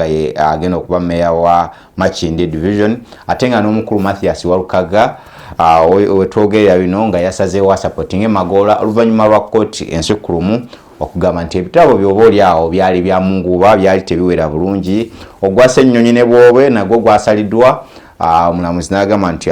nga ye agenda okuba meya wa Makindye division atenga n'omukulu Mathias Walukaga wetwogerera bino nga yasazeewo supporting Magola oluvannyuma lwa kkooti ensukulumu okugamba nti ebitabo byoba oli awo byali bya munguba byali tebiwera bulungi ogwasa ennyonyi ne bwobe nagwo gwasaliddwa omulamuzi n'agamba nti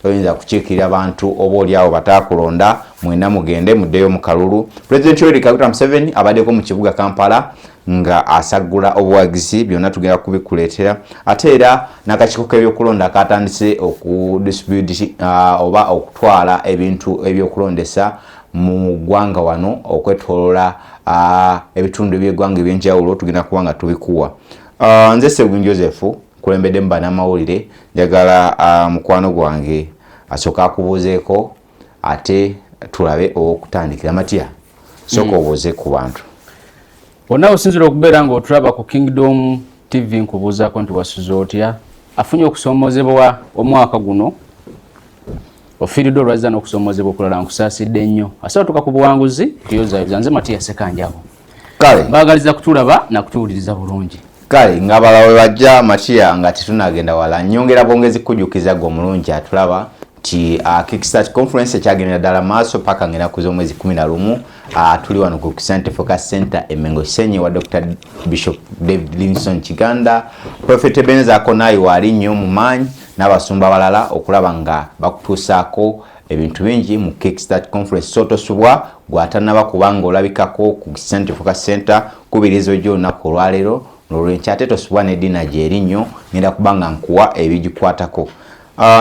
toyinza kukiikirira abantu oba oli awo bataakulonda mwena mugende muddeyo mu kalulu. President Yoweri Kaguta Museveni abaddeko mu kibuga Kampala nga asaggula obuwagizi byonna tugenda kubikuleetera ate era n'akakiiko k'ebyokulonda katandise okudistribute oba okutwala ebintu ebyokulondesa mu ggwanga wano okwetolola ebitundu by'eggwanga ebyenjawulo tugenda kuba nga tubikuwa. Nze Ssebugunju Joseph kulembedde mu bannamawulire njagala mukwano gwange asooka akubuuzeeko ate tulabe okutandikira Matya sooka obuuze ku bantu bonna osinzira okubeera ng'otulaba ku Kingdom TV nkubuuzaako nti wasuze otya afunye okusoomozebwa omwaka guno ofiiridde olwazza n'okusoomozebwa okulala nkusaasidde nnyo asootuka ku buwanguzi tuyozayoza nze Matya Sekanjabo kale mbaagaliza kutulaba nakutuwuliriza bulungi kale nga bala we bajja Matya nga tetunagenda wala nyongera bwongezi kujjukiza gwe omulungi atulaba ti Kickstart Conference ekyagendera ddala maaso paka ngenda kuza omwezi 11 tuli wano ku Center Focus Center Emengo Kisenyi wa Dr. Bishop David Livingstone Kiganda Prophet Ebenezer Akonayi wali nnyo mu maanyi n'abasumba balala okulaba nga bakutuusaako ebintu bingi mu Kickstart Conference sotosubwa gwatannaba kubanga olabikako ku Center Focus Center kubirizo gyo olunaku olwaleero n'olwenkya ate tosubwa n'eddiina gy'eri nnyo ngenda kubanga nkuwa ebigikwatako.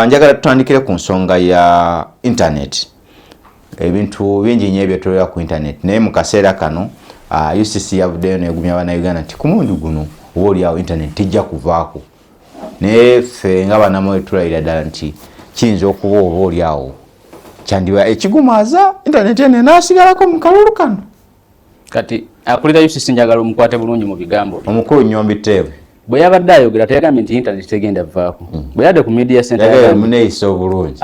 Njagala tutandikire ku nsonga ya internet ebintu bingi nnyo ebyetolera ku internet naye mu kaseera kano UCC yavuddeyo n'egumya bannayuganda nti ku mundi guno oba oli awo internet tejja kuvaako naye ffe nga bannamawulire tulayira ddala nti kiyinza okuba oba oli awo kyandiba ekigumaaza internet eno enaasigalako mu kalulu kano. Kati akulira UCC njagala omukwate bulungi mu bigambo omukulu Nnyombi Teebe bwe yabadde ayogera teyagambye nti internet tegenda vaako bwe yadde ku media center muneeyisa obulungi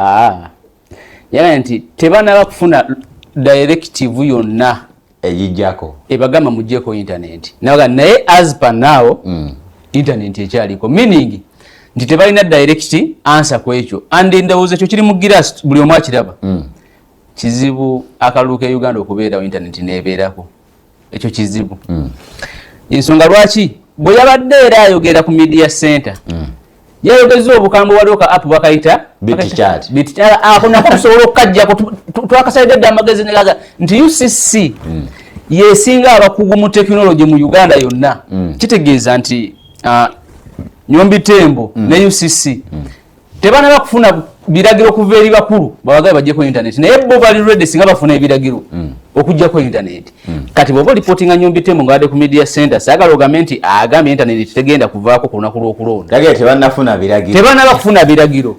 yagambye nti tebanaba kufuna directive yonna egijjako ebagamba muggyeko internet naye as per now internet ekyaliko meaning nti tebalina direct answer ku ekyo and ndowooza ekyo kiri mu girasi buli omu akiraba kizibu akalulu ke Uganda okubeerawo internet neebeerako ekyo kizibu ensonga lwaki bwe yabadde era ayogera ku media center yayogeza obukambwe waliwo ka app bakayita BitChat ako nako tusobola okukajjako twakasalidde amagezi negaga nti UCC yesinga abakugu mu technology mu Uganda yonna kitegeeza nti Nnyombi Tembo ne UCC tebanaba kufuna biragiro kuva eri bakulu babagaye bajjeko internet naye bo bali ready singa bafuna ebiragiro okujjako internet kati bwoba reportinga Nnyombi Tembo nga wadde ku media center saagala ogamenti agambye internet tegenda kuvaako ku lunaku lw'okulonda tagaye tebanafuna biragiro tebanaba kufuna biragiro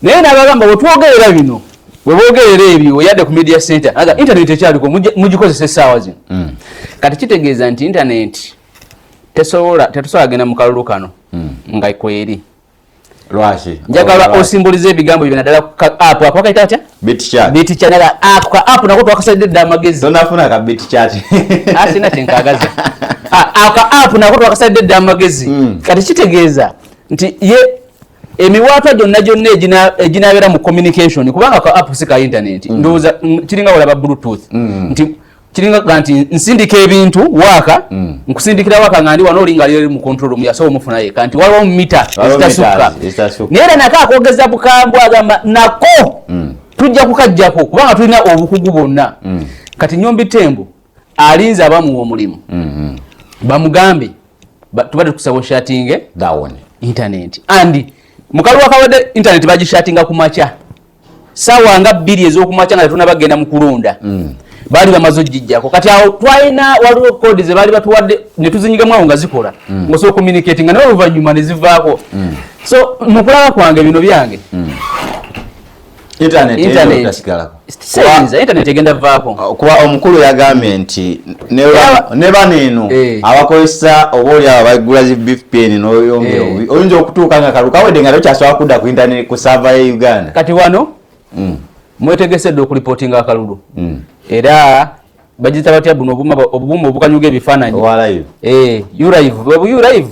naye n'abagamba bwe twogerera bino bwe boogerera ebyo yadde ku media center aga internet ekyaliko mugikozesa essaawa zino kati kitegeeza nti internet tetusobola agenda mu kalulu kano nga kweri lwaki njagala osimbolize ebigambo byo naddala app akayita atya BitChat naga app nako twakasalidde dda amagezi tonafuna ka BitChat asina tenkagaza app nako twakasalidde dda amagezi kati kitegeeza nti ye emiwaatwa gyonna eginabeera mu communication kubanga ka app si ka internet ndowooza kiringa walaba bluetooth nti kiringa nti nsindika ebintu waaka nkusindikira waaka nga ndi wano olinga ali mu control room yasobola omufuna ye kanti waliwo mita ezitasukka naye era nako akoogeza bukambwe agamba nako tujja kukajjako kubanga tulina obukugu bwonna kati Nnyombi Tembo alinze abamuwa omulimu bamugambe tubadde tukusaba shatinge internet andi mukalu wakawadde internet bagishatinga ku makya sawa nga 2 ez'okumakya nga tunabagenda mu kulonda bali bamaze ogijjako kati awo twalina waliwo kodi ze bali batuwadde ne tuzinyigamu awo nga zikola ngosobola communicating nga nawe oluvannyuma ne zivaako so mukulaba kwange bino byange internet egenda vaako kuba omukulu yagambye nti ne baneeno abakozesa oba oli abo bagula zi VPN n'oyongera oyinza okutuuka nga kalu kawedde nga tokyasobola kudda ku internet ku sava ye Uganda kati wano mwetegesedde okulipotinga akalulu era bagita batya buno obumu obukanyuga ebifaananyi walive ulive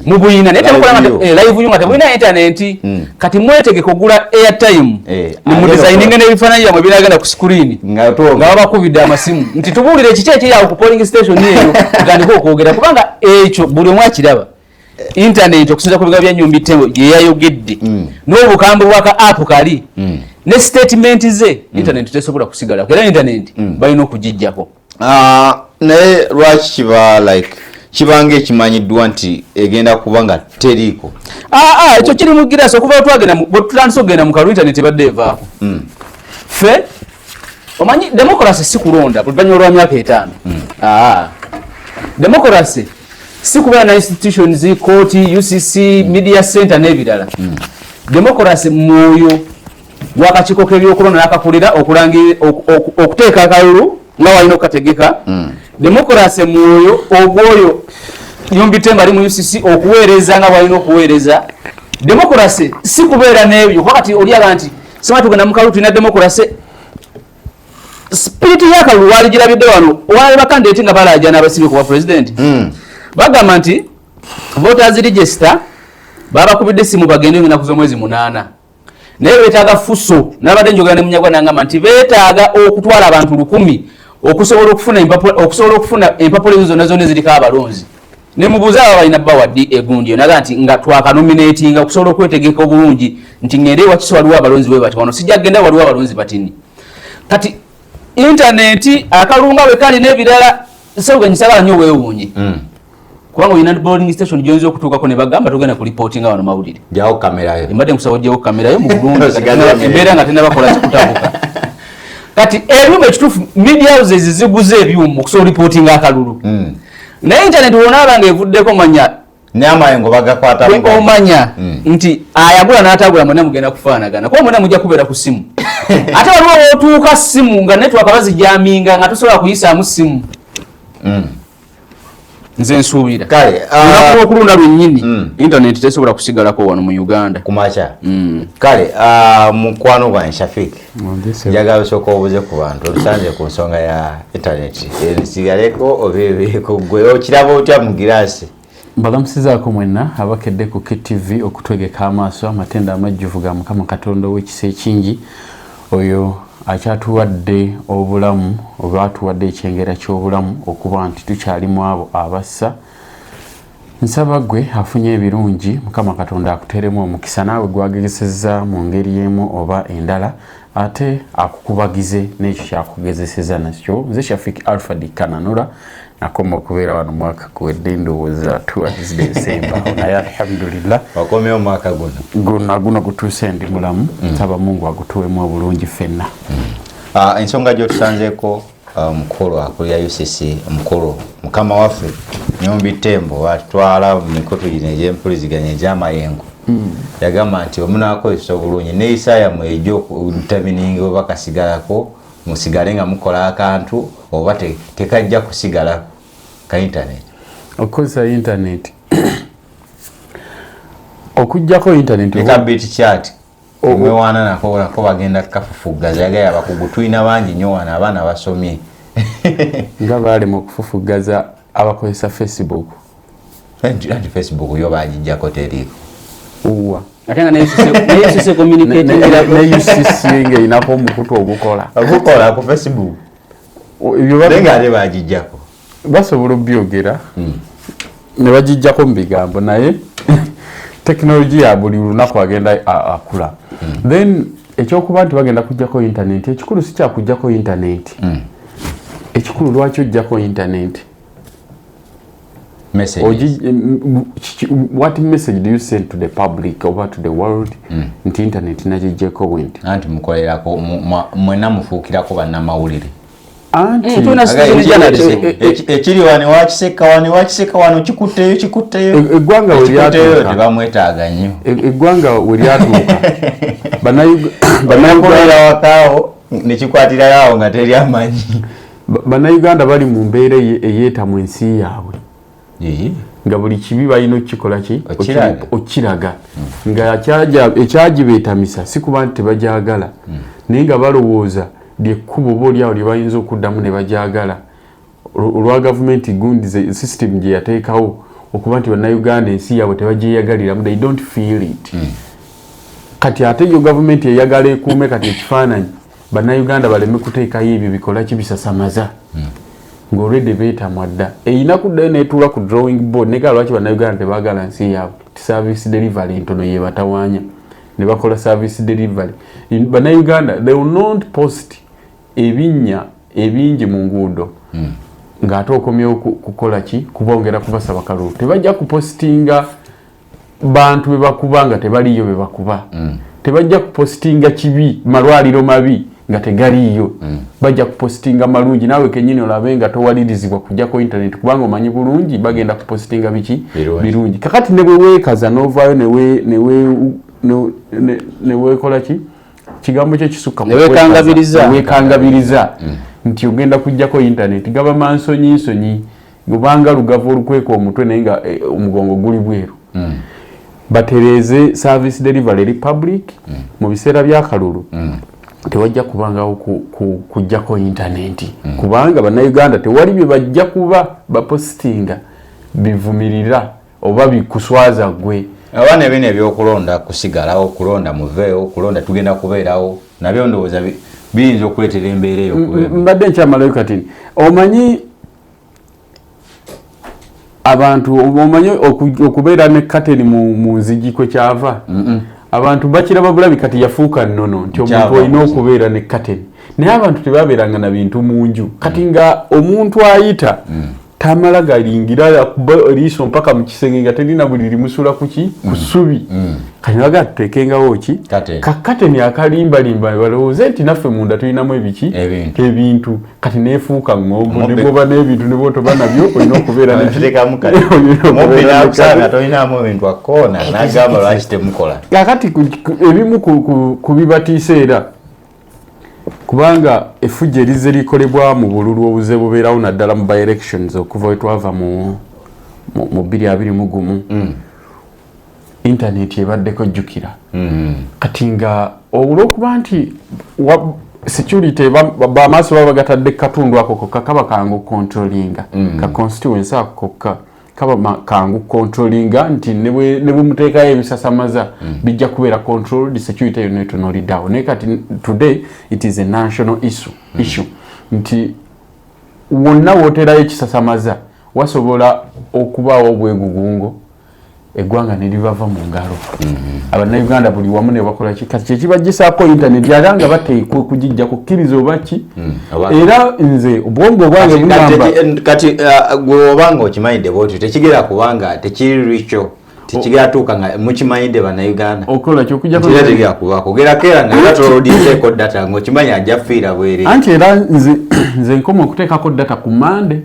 mu buyina naye temukola live nga tebulina internet kati mwetegeka ogula airtime ne mu designing n'ebifaananyi byamwe biragenda ku screen nga babakubidde amasimu nti tubuulire kiki ekiri awo ku polling station eyo tutandika okwogera kubanga ekyo buli omu akiraba internet okusinza ku bigambo bya Nnyumbi Tembo gye yayogedde n'obukambwe bwaka app kali ne statement ze internet tesobola kusigala era internet balina okugijjako naye lwaki kiba like kibange ekimanyiddwa nti egenda kubanga teriiko ekyo kiri mu girasi okuva tutandise okugenda mu kalu internet badde evaako fe omanyi democracy si kulonda oluvannyuma lwa myaka 5 democracy si kubeera na institutions court UCC media center n'ebirala democracy mwoyo gw'akakiiko k'ebyokulonda n'akakulira okuteeka akalulu nga walina okukategeka democracy mwoyo ogwoyo Nnyumbi Tembo ali mu UCC okuweereza nga walina okuweereza democracy si kubeera n'ebyo wakati olyaga nti sima tugenda mu kalulu tulina democracy spirit y'akalulu wali girabidde wano wali bakandidate nga balajja n'abasibe ku bwa president bagamba nti voters register babakubidde simu bagende ennaku z'omwezi 8 naye beetaaga fuso n'abadde njogera ne munyagwa nangamba nti beetaaga okutwala abantu 100 okusobola okufuna empapula ezo zonna zonna eziriko abalonzi ne mubuuza abo balina bawaddi egundi naga nti nga twakanominatinga okusobola okwetegeka obulungi nti ngende wakisi waliwo abalonzi bwe bati wano sijja kugenda waliwo abalonzi batini kati internet akalunga bwe kali n'ebirala sebuganyisagala nnyo weewuunye kubanga olina polling station gyonza okutuukako ne bagamba tugenda ku reporting wano mawulire jawo kamerayo mbadde nkusaba ojjawo kamerayo mu bulungi embeera nga tenabakola kikutabuka kati ebyuma ekituufu media houses ziguze ebyuma okusobola reporting akalulu naye internet wonaba nga evuddeko manya n'amayengo bagakwata omanya nti ayagula n'atagula mwena mugenda kufaanagana kuba mwena mujja kubeera ku simu ate waliwo wootuuka simu nga network bazijaminga nga tosobola kuyisaamu simu nze nsuubira kale okulunda lwennyini internet tesobola kusigalako wano mu Uganda kumacha kale mukwano gwa Shafik njagala osooka obuze ku bantu olusanze ku nsonga ya internet sigaleko obeeko gwe okiraba otya mu girasi mbalamusizaako mwenna abakedde ku KTV okutwegeka amaaso amatenda amajjuvu ga Mukama Katonda w'ekisa ekingi oyo akyatuwadde obulamu oba atuwadde ekyengera ky'obulamu okuba nti tukyalimu abo abassa nsaba gwe afunye ebirungi Mukama Katonda akuteremu omukisa naawe gwagezesezza mu ngeri y'emu oba endala ate akukubagize n'ekyo kyakugezeseza nakyo nze Shafik Alfred Kananura nakoma okubeera wano mwaka guwedde ndowooza towards December naye alhamdulillah wakomyewo mwaka guno gutuuse ndi mulamu nsaba Mungu agutuwemu obulungi ffenna ensonga gy'otusanzeeko mukulu akulira UCC mukulu mukama waffe Nnyumbi Tembo atwala mu mikutu gino egy'empuliziganya egy'amayengo yagamba nti omunaakozesa obulungi ne Isaya egy'okutamininga oba kasigalako musigale nga mukola akantu oba tekajja kusigala ka internet okozesa internet okujjako internet eka bit chat omwewaana nako bagenda kafufugaza yagaya abakugu tulina bangi nnyo wana abaana basomye nga baali mu kufufugaza abakozesa Facebook anti Facebook yo bagijjako teriiko uwa atenga na UCC communicate na UCC ng'einako omukutu ogukola ku Facebook nga ate bagijjako basobola obyogera ne bagijjako mu bigambo naye tekinologiya ya buli lunaku agenda akula then ekyokuba nti bagenda kujjako internet ekikulu si kyakujjako internet ekikulu lwaki ojjako internet message what message do you send to the public over to the world nti internet najijjeko bwenti anti mukolerako mwena mufuukirako bannamawulire ekiri wakiseka wano kikutteyo eggwanga tebamwetaaga nnyo eggwanga we lyatuuka banakolera wakaawo nekikwatirayo nga teri amanyi bannayuganda bali mu mbeera eyeetamu ensi yaabwe nga buli kibi balina okukikola ki okiraga nga ekyagibeetamisa si kuba nti tebajagala naye nga balowooza lyekkubo boolyawo lye bayinza okuddamu ne bajagala olwa gavumenti gundi system gye yateekawo okuba nti bannayuganda ensi yaabwe tebagyeyagaliramu, they don't feel it. Kati ate yo gavumenti eyagala ekuume kati ekifaananyi bannayuganda baleme kuteekayo ebyo bikola kibisasamaza ng'olwedde beetamwa dda. Eyina kuddayo neetuula ku drawing board negala lwaki bannayuganda tebaagala nsi yaabwe ti service delivery ntono ye batawaanya ne bakola service delivery. Bannayuganda they will not post ebinnya ebingi mu nguudo ng'ate okomyewo kukola ki kubongera kubasaba kalulu. Tebajja kupostinga bantu bebakuba nga tebaliyo bebakuba. Tebajja kupostinga kibi malwaliro mabi nga tegaliyo. Bajja kupostinga malungi nawe kenyini olabe nga towalirizibwa kujja ko internet kubanga omanyi bulungi bagenda kupostinga biki birungi. Kakati ne bwe weekaza novaayo ne wekola ki kigambo kye kisukka ne weekangabiriza nti ogenda kujjako internet gaba mansonyi gubanga lugavu olukweka omutwe naye nga omugongo guli bweru. Batereze service delivery republic mu biseera byakalulu tewajja kubangawo kujjako internet kubanga bannayuganda tewali bye bajja kuba bapostinga bivumirira oba bikuswaza gwe. Abaana ebino ebyokulonda kusigalawo kulonda muveewo kulonda tugenda kubeerawo nabyo ndowooza biyinza okuleetera embeera eyo. Mbadde nkyamalayo kati omanyi abantu omanyi okubeera ne kateni mu nzigi kwe kyava. Abantu bakiraba bulabi kati yafuuka nnono nti omuntu olina okubeera ne kateni naye abantu tebabeeranga na bintu mu nju kati nga omuntu ayita tamala galingira liiso mpaka mu kisenge nga terina buli limusula kuki ku ssubi kati baga tuteekengawo ki kakateni akalimbalimba balowooze nti naffe munda tulinamu ebiki ebintu kati neefuuka ng'ombo ne bwoba n'ebintu ne bwotoba nabyo olina okubeera kakati ebimu ku bibatiisa era kubanga effujjo erize likolebwa mu bululu obuze bubeerawo naddala mu by-elections okuva we twava mu 2021 internet ebaddeko jjukira kati nga olw'okuba nti security bamaaso baba bagatadde katundu ako kokka kaba kangu controllinga ka constituency ako kokka kaba kangu controllinga nti ne bwe muteekayo ebisasamaza bijja kubeera controlled security unit nolidawo naye kati today it is a national issue nti wonna wooterayo ekisasamaza wasobola okubaawo obwegugungo eggwanga ne libava mu ngalo. Abannayuganda buli wamu ne bakola ki kati kyekibaggisaako internet ate nga bateekwa okugijja kukkiriza oba ki era nze obwongo bwange bugamba kati gwe obanga okimanyidde bwotyo tekigera kubanga tekiri richo tekigera tuuka nga mukimanyidde bannayuganda okola kyokujja tegera kubaako gerako era nga gatolodizeeko data ng'okimanyi ajja fiira bwere anti era nze nkoma okuteekako data ku Mande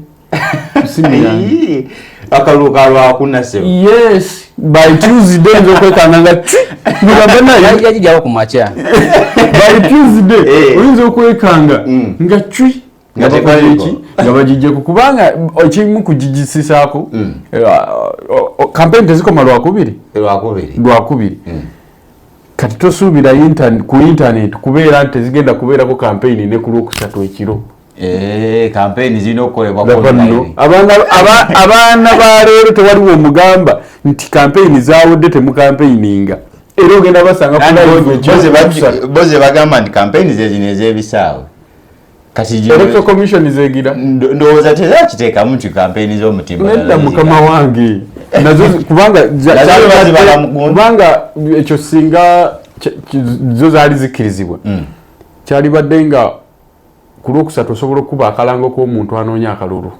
simu yange akaluka lwakunase yes by Tuesday nzo kwekanga nga mubabana yajijawo ku macha by Tuesday oyinza okwekanga nga cwi nga tekaliki nga bagijje kubanga ekimu kujijisisaako campaign tezikoma lwakubiri kati tosuubira ku internet kubeera nti tezigenda kubeerako campaign ne ku lwokusatu ekiro. Campaign zino okolebwa abaana ba leero tewaliwo omugamba nti campaign zaawudde temucampaigninga era ogenda basanga boze bagamba nti campaign zezino ez'ebisaawe kati electoral commission zegira ndowooza tezakiteekamu nti campaign z'omutima nedda mukama wange nazo kubanga ekyo singa zo zaali zikkirizibwa kyalibadde nga ku lwokusatu osobola okuba akalango k'omuntu anoonya akalulu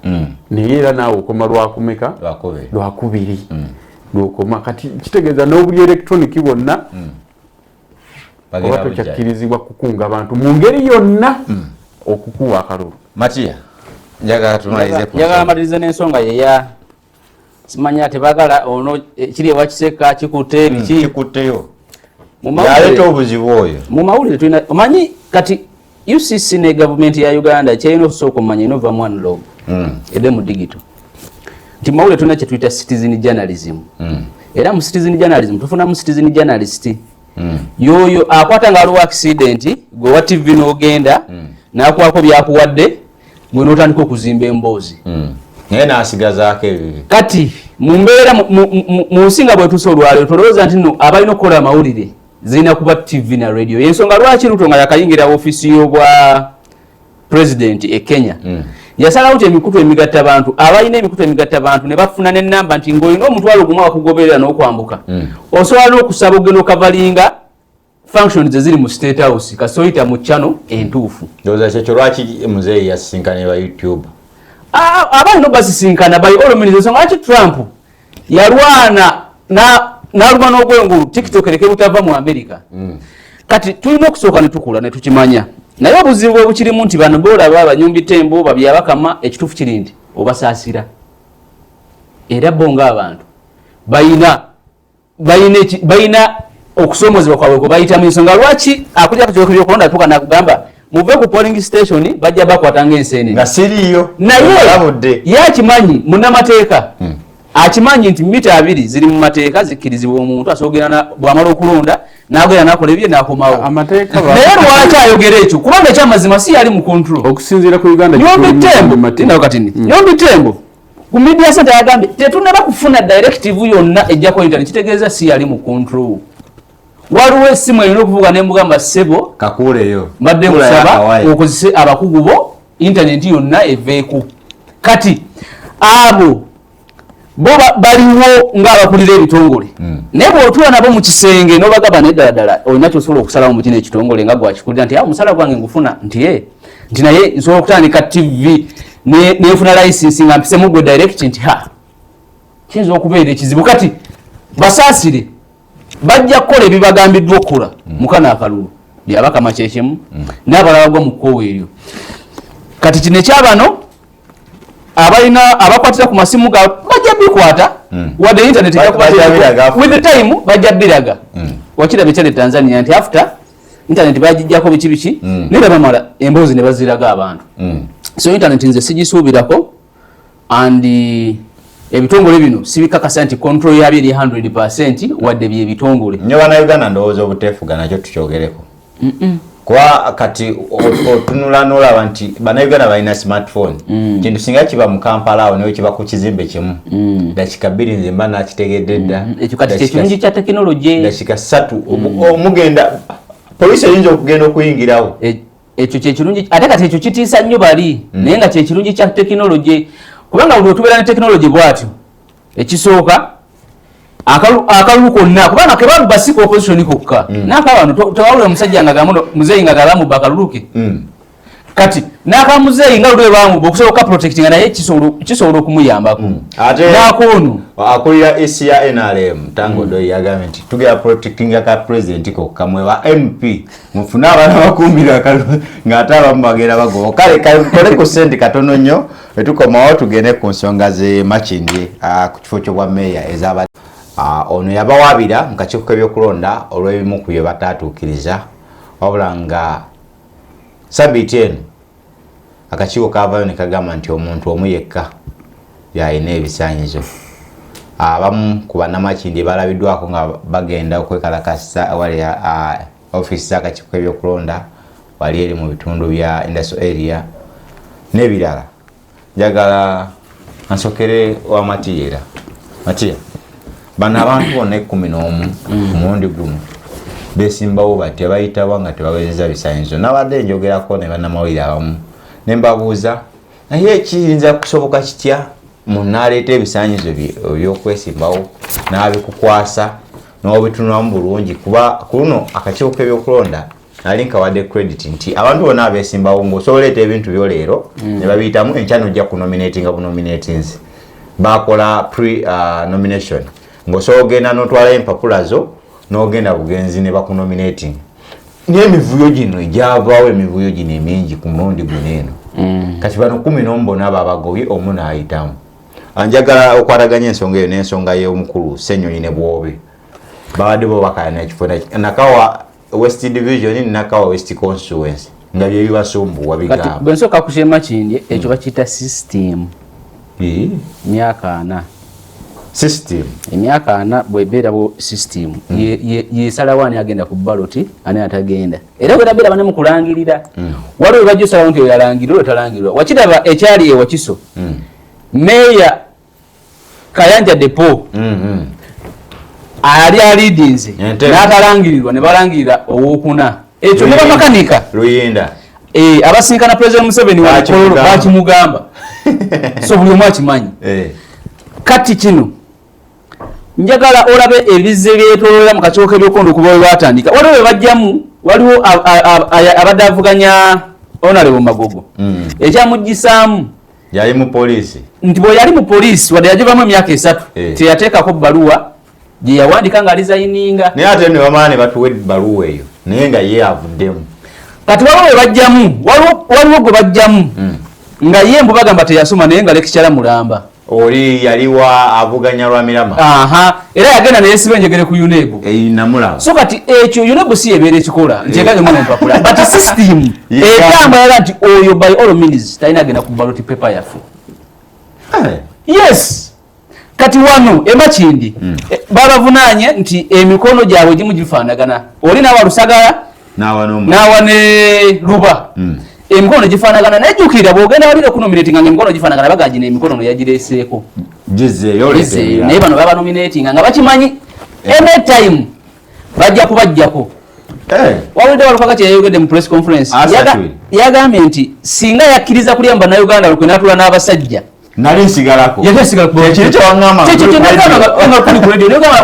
naye era naawe okoma lwakumeka lwakubiri lwokoma kati kitegeeza n'obuli electronic bwonna oba tokyakkirizibwa kukunga abantu mu ngeri yonna okukuwa akalulu. Matiya njagala malirize n'ensonga yeya simanya tebagala ono kiri ewakiseka kikutte biki kikutteyo yaleeta obuzibu oyo mu mawulire tulina omanyi kati UCC ne government ya Uganda kyayina okusooka omanya inova one log ede mu digital nti mawulire tulina kye tuyita citizen journalism era mu citizen journalism tufuna mu citizen journalist yoyo akwata nga aliwo accident gwe wa TV n'ogenda n'akwako byakuwadde gwe n'otandika okuzimba emboozi naye n'asigazaako ebibi kati mumbeera mu nsinga bwe tusolwale tolowooza nti no abalina okukola amawulire zirina kuba TV na radio. Ensonga lwaki Ruto nga yakayingira ofiisi y'obwa president e Kenya yasalawo ti emikutu emigatta abantu abalina emikutu emigatta abantu ne bafuna n'ennamba nti ng'olina omutwalo gumu abakugoberera n'okwambuka osobola n'okusaba ogenda okavalinga functions eziri mu State House kasoyita mu channel entuufu. Ndowooza kyekyo lwaki muzeeyi yasisinkana ba YouTube abalina basisinkana by all means. Ensonga lwaki Trump yalwana n'aluma n'ogwengulu TikTok ereke butava mu America. Kati tulina okusooka ne tukula ne tukimanya naye obuzibu obukirimu nti bano boolaba abanyumbi tembo babyabakama ekituufu kiri nti obasaasira era bo ng'abantu bayina okusoomozebwa kwabwe kwe bayita mu nsonga lwaki akujja ku byokulonda tuka nakugamba muve ku polling station bajja bakwatanga enseenene nga siriyo naye yakimanyi munnamateeka akimanyi nti mita 2 ziri mu mateeka zikkirizibwa omuntu asoogera bw'amala okulonda n'agenda n'akola ebye n'akomawo amateeka naye lwaki ayogera ekyo kubanga ekyamazima si yali mu control okusinziira ku Uganda Nyombi Tembo ku media center yagambye tetunaba kufuna directive yonna ejja ku internet kitegeeza si yali mu control. Waliwo essimu erina okuvuga ne mugamba ssebo kakuleyo mbadde musaba okozese abakugu bo internet yonna eveeku. Kati abo bo baliwo ng'abakulira ebitongole naye bw'otuula nabo mu kisenge n'obagamba neddala olina kyosobola okusalawo mu kino ekitongole nga gwakikulira nti omusala gwange ngufuna nti naye nsobola okutandika TV nefuna license nga mpisemu gwe direct nti kiyinza okubeera ekizibu. Kati basaasire bajja kukola ebibagambiddwa okukola mukana akalulu byabakama kyekemu n'abalala bagwa mu kkowa eryo. Kati kino ekyabano abalina abakwatira ku masimu gaabwe bajja bikwata wadde internet with the time bajja biraga wakiraba ekyali Tanzania nti after internet bagijjako biki naye bamala emboozi ne baziraga abantu. So internet nze sigisuubirako and ebitongole bino sibikakasa nti control yabyo eri 100% wadde bye bitongole nnyo Bannayuganda ndowooza obuteefuga nakyo tukyogereko kwa kati otunula n'olaba nti Bannayuganda balina smartphone kintu singa kiba mu Kampala awo nayo kiba ku kizimbe kimu dakika 2 nze mba nakitegedde dda ekyo kati kyekirungi kya tekinologi dakika 3 omugenda poliisi eyinza okugenda okuyingirawo ekyo kyekirungi ate kati ekyo kitiisa nnyo bali naye nga kyekirungi kya tekinologi kubanga buli otubeera ne tekinologi bw'atyo ekisooka akalulu konna kubanga kebalu basika opposition kokka n'akabantu tewawula omusajja nga gamuno muzeeyi nga galamu bakaluluke kati n'akamuzeeyi nga lulwe bamu okusobola protecting naye kisobola okumuyambako n'akono akulira esi ya NRM Tango Doi yagambye nti tugera protecting aka president kokka mwe ba MP mufuna abana bakumbira ng'ate abamu bagenda bagoba kale kale ku sente katono nnyo etukomawo tugende ku nsonga ze Makindye ku kifo ky'obwa meya ezaba ono yabawaabira mu kakiiko k'ebyokulonda olw'ebimu ku bye batatuukiriza wabula nga sabiiti eno akakiiko kaavaayo ne kagamba nti omuntu omu yekka yalina ebisaanyizo. Abamu ku bannamakindye balabiddwako nga bagenda okwekalakasa wali ofiisi z'akakiiko k'ebyokulonda wali eri mu bitundu bya industrial area n'ebirala. Njagala ansokere wa Matiya. Bano abantu bonna 11 ku mulundi guno besimbawo batya bayitawo nga tebawezezza bisaanyizo. Nabadde njogerako ne bannamawulire abamu ne mbabuuza naye ekiyinza kusoboka kitya munaleeta ebisaanyizo by'okwesimbawo n'abikukwasa n'obitunulamu bulungi kuba ku luno akakiiko k'ebyokulonda nali nkawadde credit nti abantu bonna abeesimbawo ng'osoboleeta ebintu byo leero ne babiyitamu enkya nojja kunominatinga bunominatins bakola pre-nomination ng'osobola ogenda n'otwala empapula zo n'ogenda bugenzi ne bakunominating n'emivuyo gino egyavaawo emivuyo gino emingi ku mulundi guno eno kati bano 11 bonna babagobye omu n'ayitamu. Anjagala okwataganya ensonga eyo n'ensonga y'omukulu Ssenyonyi ne Bwobe babadde bo bakayana ekifo Nakawa West Division Nakawa West Constituency nga bye bibasumbuwa bigamba. Kati bwe nsooka ku Makindye ekyo bakiyita system myaka 4 system emyaka 4 bwebeerawo system yesalawo ani agenda ku ballot ani atagenda era bwe nabeera bane mu kulangirira waliwo we bajja osalawo nti oyalangirirwa otalangirirwa wakiraba ekyali ewakiso meya Kayanja depo ali alidinze n'atalangirirwa ne balangirira owokuna ekyo ne bamakanika Luyinda abasinkana President Museveni bakimugamba so buli omu akimanyi kati kino njagala olabe ebize byetolera mu kacooke by'okondo okuba lwatandika waliwo bajjamu waliwo abadde avuganya Honorable Magogo ekyamuggisaamu yali mu poliisi nti bwe yali mu poliisi wadde yagivamu emyaka 3 teyateekako bbaluwa gye yawandika nga alizayininga naye ate ne bamala ne batuwa ebbaluwa eyo naye nga ye avuddemu kati waliwo we bajjamu waliwo gwe bajjamu nga ye mbu bagamba teyasoma naye nga lekikyala mulamba oli yaliwa avuganya lwa mirama era yagenda neyesiba enjegere ku UNEB namulaba so kati ekyo UNEB si yebeera ekikola nti ekage mu mpapula but system egamba era nti oyo by all means talina agenda ku ballot paper yaffe yes kati wano emakindi babavunanye nti emikono gyabwe gimu gifaanagana oli nawa Lusagala nawa ne Luba emikono gifaanagana nejjukira bw'ogenda walire kunominatinga nga emikono gifaanagana bagagi n'emikono yagireeseeko naye bano baba nominatinga nga bakimanyi anytime bajja kubajjako wawulidde Walukaga kyeyayogedde mu press conference yagambye nti singa yakkiriza kulya Bannayuganda lukwe n'atula n'abasajja nali nsigalako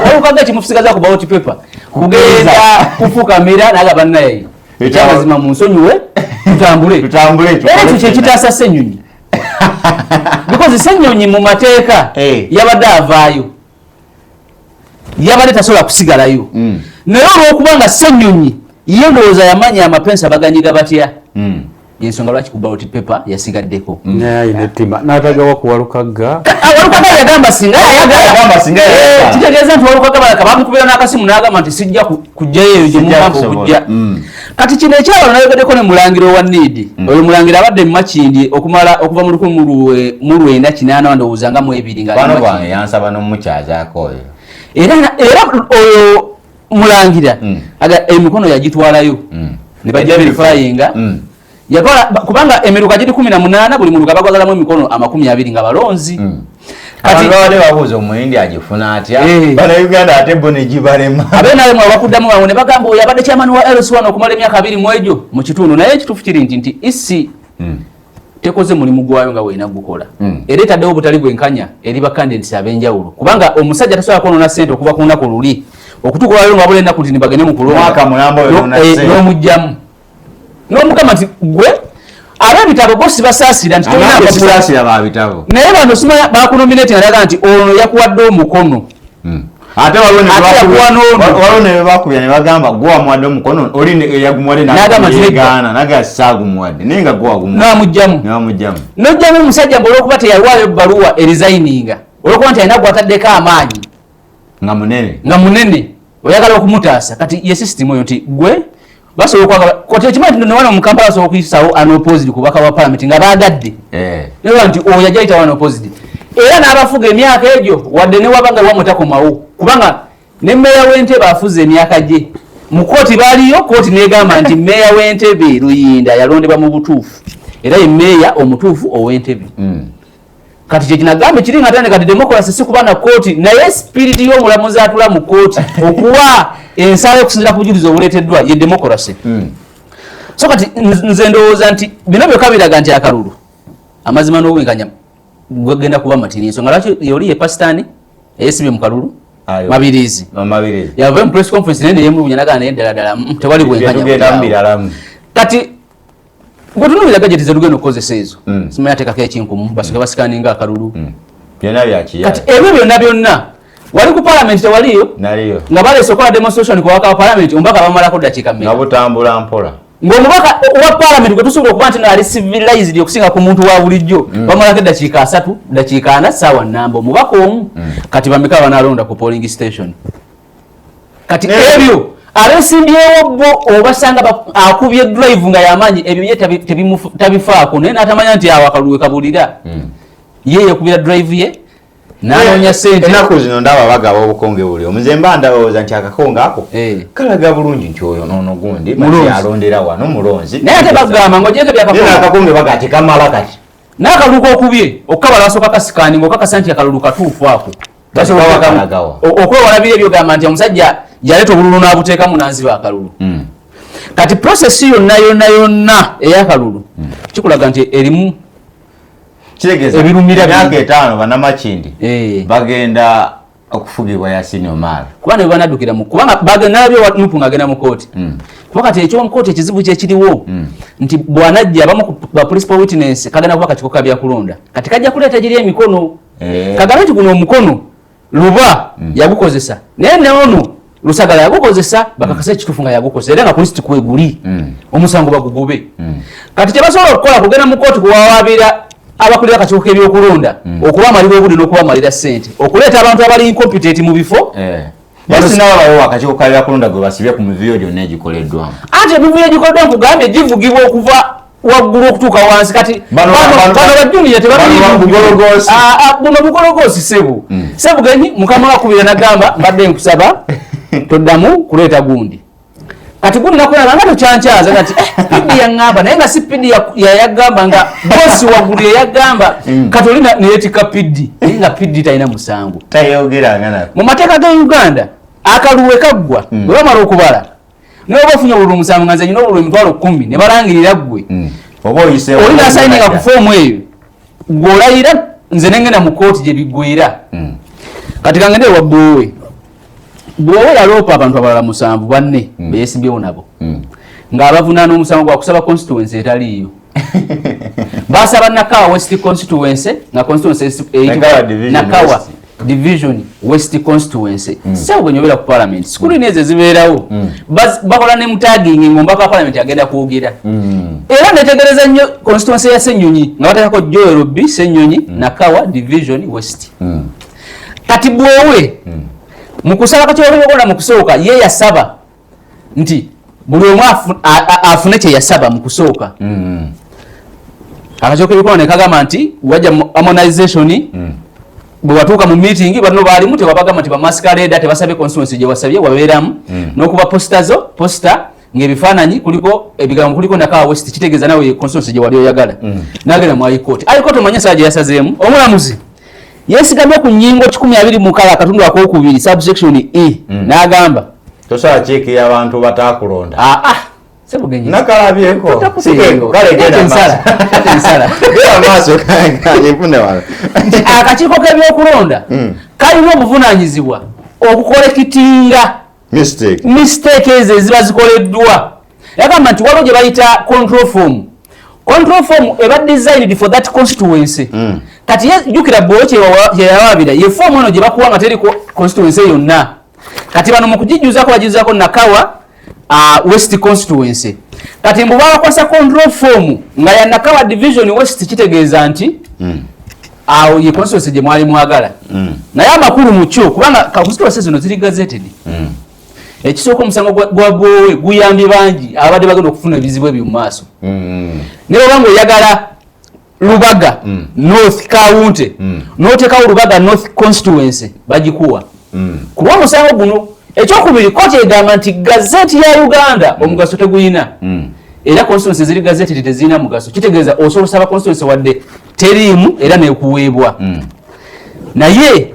Walukaga kimufusigaza ku ballot paper kugenda kufukamira naga bannaye ekyamazima mu nsonyiwe tutambule ekyo kyekitaasa Ssenyonyi because Ssenyonyi mu mateeka yabadde avaayo yabadde tasobola kusigalayo naye olw'okubanga Ssenyonyi ye ndowooza yamanya amapensa baganyiga batya yensonga lwaki ku ballot paper yasigaddeko n'atagawa ku Walukaga yagamba singa kitegeeza nti Walukaga balaka bamukubira n'akasimu n'agamba nti sijja kujjayo eyo gyemugamba okujja kati kino ekyalo nayogeddeko ne mulangira owa Need oyo mulangira abadde mu Makindi okuva mu 1980 ndowooza nga mu 2 yansaba n'omukyazaako oyo era oyo mulangira emikono yagitwalayo ne bajja verifyinga yatwala kubanga emiruka giri 18 buli muruka bagwagalamu emikono 20 nga balonzi kati bale babuuza omuyindi agifuna atya Bannayuganda ate bo ne gibalema abenawe mwabakuddamu bawe ne bagamba oyo abadde chairman wa LS1 okumala emyaka 2 mu egyo mu kitundu naye ekituufu kiri nti isi tekoze mulimu gwayo nga weena gukola era etaddewo obutali bwenkanya eri bacandidates ab'enjawulo kubanga omusajja tasobola kwonoona ssente okuva ku nnaku luli okutuukolayo nga bulenda kuti nibagende mu kulonda n'omugjamu n'omugamba nti gwe ab'ebitabo bosi basaasira nti naye bano simanya bakunominating alaga nti ono yakuwadde omukono ate waliwo ne bakubya ne bagamba gwe wamuwadde omukono oli yagumuwadde n'agaana nagasaagumuwadde naye nga gwe wagumuwadde n'ojjamu omusajja mbu olw'okuba teyalwayo ebbaluwa erizayininga olw'okuba nti alina gwataddeko amaanyi nga munene oyagala okumutaasa kati ye system oyo nti gwe basobola okwagala koti ekimanyi nti newana mu Kampala basobola okuyisawo unopposed ku baka wa parliament nga baagadde naye nti oyo yajja ayita unopposed era n'abafuga emyaka egyo wadde ne wabanga wamutakomawo kubanga ne mmeeya w'Entebbe afuze emyaka gye mu kooti baaliyo kooti negamba nti mmeeya w'Entebbe Luyinda yalondebwa mu butuufu era ye mmeeya omutuufu ow'Entebbe kati kyekinagambe kiri nga kati democracy si kuba na kooti naye spirit y'omulamuzi atula mu kooti okuwa ensala okusinzira ku bujulizi obuleeteddwa ye democracy so kati nze ndowooza nti bino byokka biraga nti akalulu amazima n'obwenkanya gwegenda kuba matini ensonga lwaki yoli ye Pakistani eyesibye mu kalulu Mabirizi yava mu press conference naye yemulugunya nagaa naye ddala tewali bwenkanya kati gwe tunubira gadgeti zetugenda okukozesa ezo simanyi ateekako ekinkumu basooke basikaninga akalulu kati ebyo byonna wali ku parliament tewaliyo nga baleese okola demonstration ku waka wa parliament omubaka bamalako ddakiika mmeka butambula mpola ng'omubaka wa parliament gwe tusobola okuba nti naali civilized okusinga ku muntu wa bulijjo bamalako eddakiika 3 ddakiika 4 ssaawa nnamba omubaka omu kati bameka banaalonda ku polling station kati ebyo abesimbyewo bo obasanga akubye drive nga yamaanyi ebyo ye tabifaako naye n'atamanya nti awo akalulu kabulira ye yakubira drive ye n'anoonya ssente ennaku zino ndaba bagaba obukonge buli omuzemba ndowooza nti akakonge ako kalaga bulungi nti oyo noono gundi alondera wano mulonzi naye ate bagamba ng'ogyeko byakakonge akakonge baga ati kamala kati n'akalulu k'okubye okukabala basooka kasikaninga okakasa nti akalulu katuufu ako okwewala biri ebyogamba nti omusajja yaleeta obululu n'abuteekamu n'anziba akalulu. Kati process yonna ey'akalulu kikulaga nti erimu ebirumira myaka 5 banamakindi bagenda okufugibwa Yasin Omar kuba ne banaddukira mu kubanga nalabye Nuupu ng'agenda mu kooti kuba kati ekyo mu kooti ekizibu kyekiriwo nti bw'anajja abamu ku ba principal witness kagenda kuba katiko kabya kulonda kati kajja kuleeta giri emikono kagamba nti guno omukono luba yagukozesa naye neono Lusagala yagukozesa bakakasa ekitufu nga yagukozesa era nga polisi kweguli omusango bagugobe kati kye basobola okukola kugenda mu kooti kuwawaabira abakulira akakiiko k'ebyokulonda okuba amalira obudde n'okuba amalira ssente okuleeta abantu abali incompetent mu bifo basinabawo akakiiko k'ebyokulonda gwe basibye ku mivuyo gyonna egikoleddwamu ate emivuyo egikoleddwamu kugambye givugibwa okuva waggulu okutuuka wansi kati bano bajuniya tebabugologoosi buno bugologoosi sebu genyi mukama wakubira nagamba mbadde nkusaba toddamu kuleeta gundi kati gundi nakulaba nga tokyankyaza nti pidi yaŋŋamba naye nga si pidi yayagamba nga bosi waggulu yeyagamba kati oli neyetika pidi naye nga pidi talina musango mu mateeka ga Uganda akaluwe kaggwa bwe bamala okubala naye oba ofunye obululu musanvu nga nze nyina obululu emitwalo 10 ne balangirira ggwe oli nasayininga ku foomu eyo gw'olayira nze nengenda mu kooti gye biggwera kati kangende ewa bwowe yaloopa abantu abalala 7 banne beesimbyewo nabo ng'abavunaana omusango gwa kusaba constituency etaliiyo basaba Nakawa West constituency nga constituency Nakawa Division West constituency sewo gwenyobera ku parliament sikulu nezo zibeerawo bakola ne mutagging ngomba ka parliament agenda kuogera era netegereza nnyo constituency ya Ssenyonyi nga batakako Joel B Ssenyonyi Nakawa Division West kati bwowe mukusaba kati obuyobola mukusooka ye yasaba nti buli omu afune kye yasaba mukusooka akakiiko k'ebyokulonda kagamba nti wajja harmonization bwe watuuka mu meeting bano baalimu tewabagamba nti bamasquerade tebasabye constituency gye wasabye wabeeramu n'okuba posta ng'ebifaananyi kuliko ebigambo kuliko Nakawa West kitegeeza nawe constituency gye wali oyagala n'agenda mu High Court omanya essaawa gye yasazeemu omulamuzi yeesigamye ku nnyingo 26 akatundu ak'okubiri subsection E n'agamba tosala cheeki y'abantu bataakulonda sebugenyi nakalabyeko akakiiko k'ebyokulonda kalina obuvunaanyizibwa okukolekitinga mistake ezo eziba zikoleddwa yagamba nti waliwo gye bayita control form eba designed for that constituency kati jjukira bwowe kyeyawaabira ye form eno gye bakuwa nga teriko constituency yonna kati bano mu kugijjuzako bagijuzaako Nakawa West constituency kati mbu bakwasa control form nga ya Nakawa Division West kitegeeza nti awo ye constituency gye mwali mwagala naye amakulu mu kyo kubanga constituency zino ziri gazetted ekisooka omusango gwa bwowe guyambye bangi abadde bagenda okufuna ebizibu ebyo mu maaso naye oba ng'oyagala Lubaga North County n'oteekawo Lubaga North constituency bagikuwa ku lw'omusango guno ekyokubiri kooti egamba nti gazeti ya Uganda omugaso teguyina era constituency ziri gazeti tezirina mugaso kitegeeza osobola osaba constituency wadde teriimu era neekuweebwa naye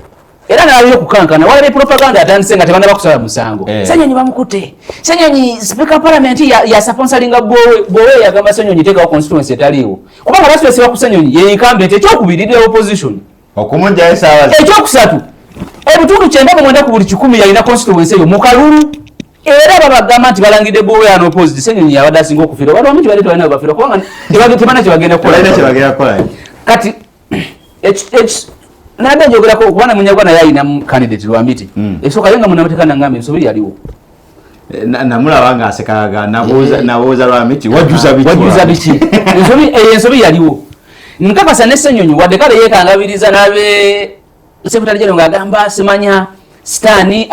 era nalabye okukankana walabe propaganda atandise nga tebana bakusaba musango Ssenyonyi bamukute Ssenyonyi speaker parliament ya sponsoringa bwowe yagamba Ssenyonyi teekawo constituency etaliiwo kubanga basibasiba ku Ssenyonyi ye incumbent ekyokubiri ne opposition okumujjayo essaawa ekyokusatu ebitundu 99 ku buli 100 yalina constituency eyo mu kalulu era babagamba nti balangidde bwowe ano opposite Ssenyonyi yabadde asinga okufiira balwamu nti baleta balina bafiira kubanga tebana kyebagenda kukola kati nabbe njogerako okubana munyagwana yalina candidate lwamiti esooka yenga munamateeka nangambe ensobi yaliwo namulaba nga asekaga nabuuza lwamiti wajjuza biki ensobi yaliwo nkakasa ne Ssenyonyi wadde kale yeekangabiriza nabe sekretari jeno ng'agamba simanya Sitaani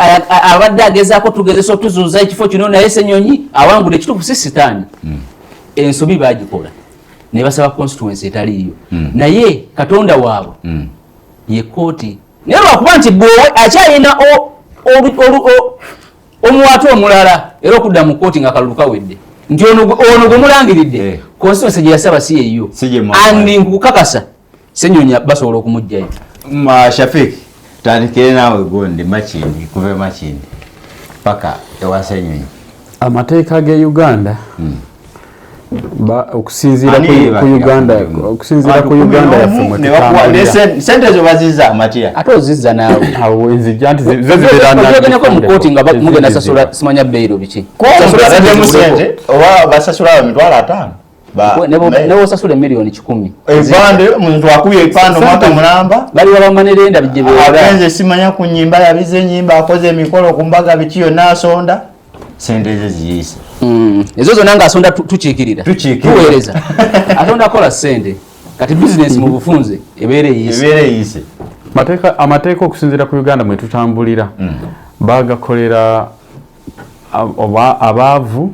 abadde agezaako tugezesa otuzuuza ekifo kino naye Ssenyonyi awangudde ekituufu si Sitaani ensobi baagikola ne basaba constituency etaliiyo naye Katonda waabwe ye kooti naye lwakuba nti bwowe akyalina omuwaate omulala era okudda mu kooti nga kalulu kawedde nti ono gwe mulangiridde constituency gye yasaba si eyo andi nkukakasa Ssenyonya basobola okumugjayo Shafik tandikire naawe gondi Makindi kuve Makindi paka ewa Ssenyonya amateeka ge Uganda okusinziira ku Uganda yaffe sente zo baziza Matia ate ozizza naawe awo nzija nti zoziberanako mu kooti nga mugenda sasula simanya bbeero biki sente oba basasula emitwalo 5 newo sasula milioni 10 ebande muntu akubye ipando mwaka mulamba bali babamanirenda bijje abenze simanya ku nyimba yabize nyimba akoze emikolo kumbaga bikiyo nasonda sente zeziyise ezo zonna nga asonda tukiikirira tuweereza atonda akola sente kati business mu bufunze ebeere yise amateeka okusinziira ku Uganda mwe tutambulira bagakolera abaavu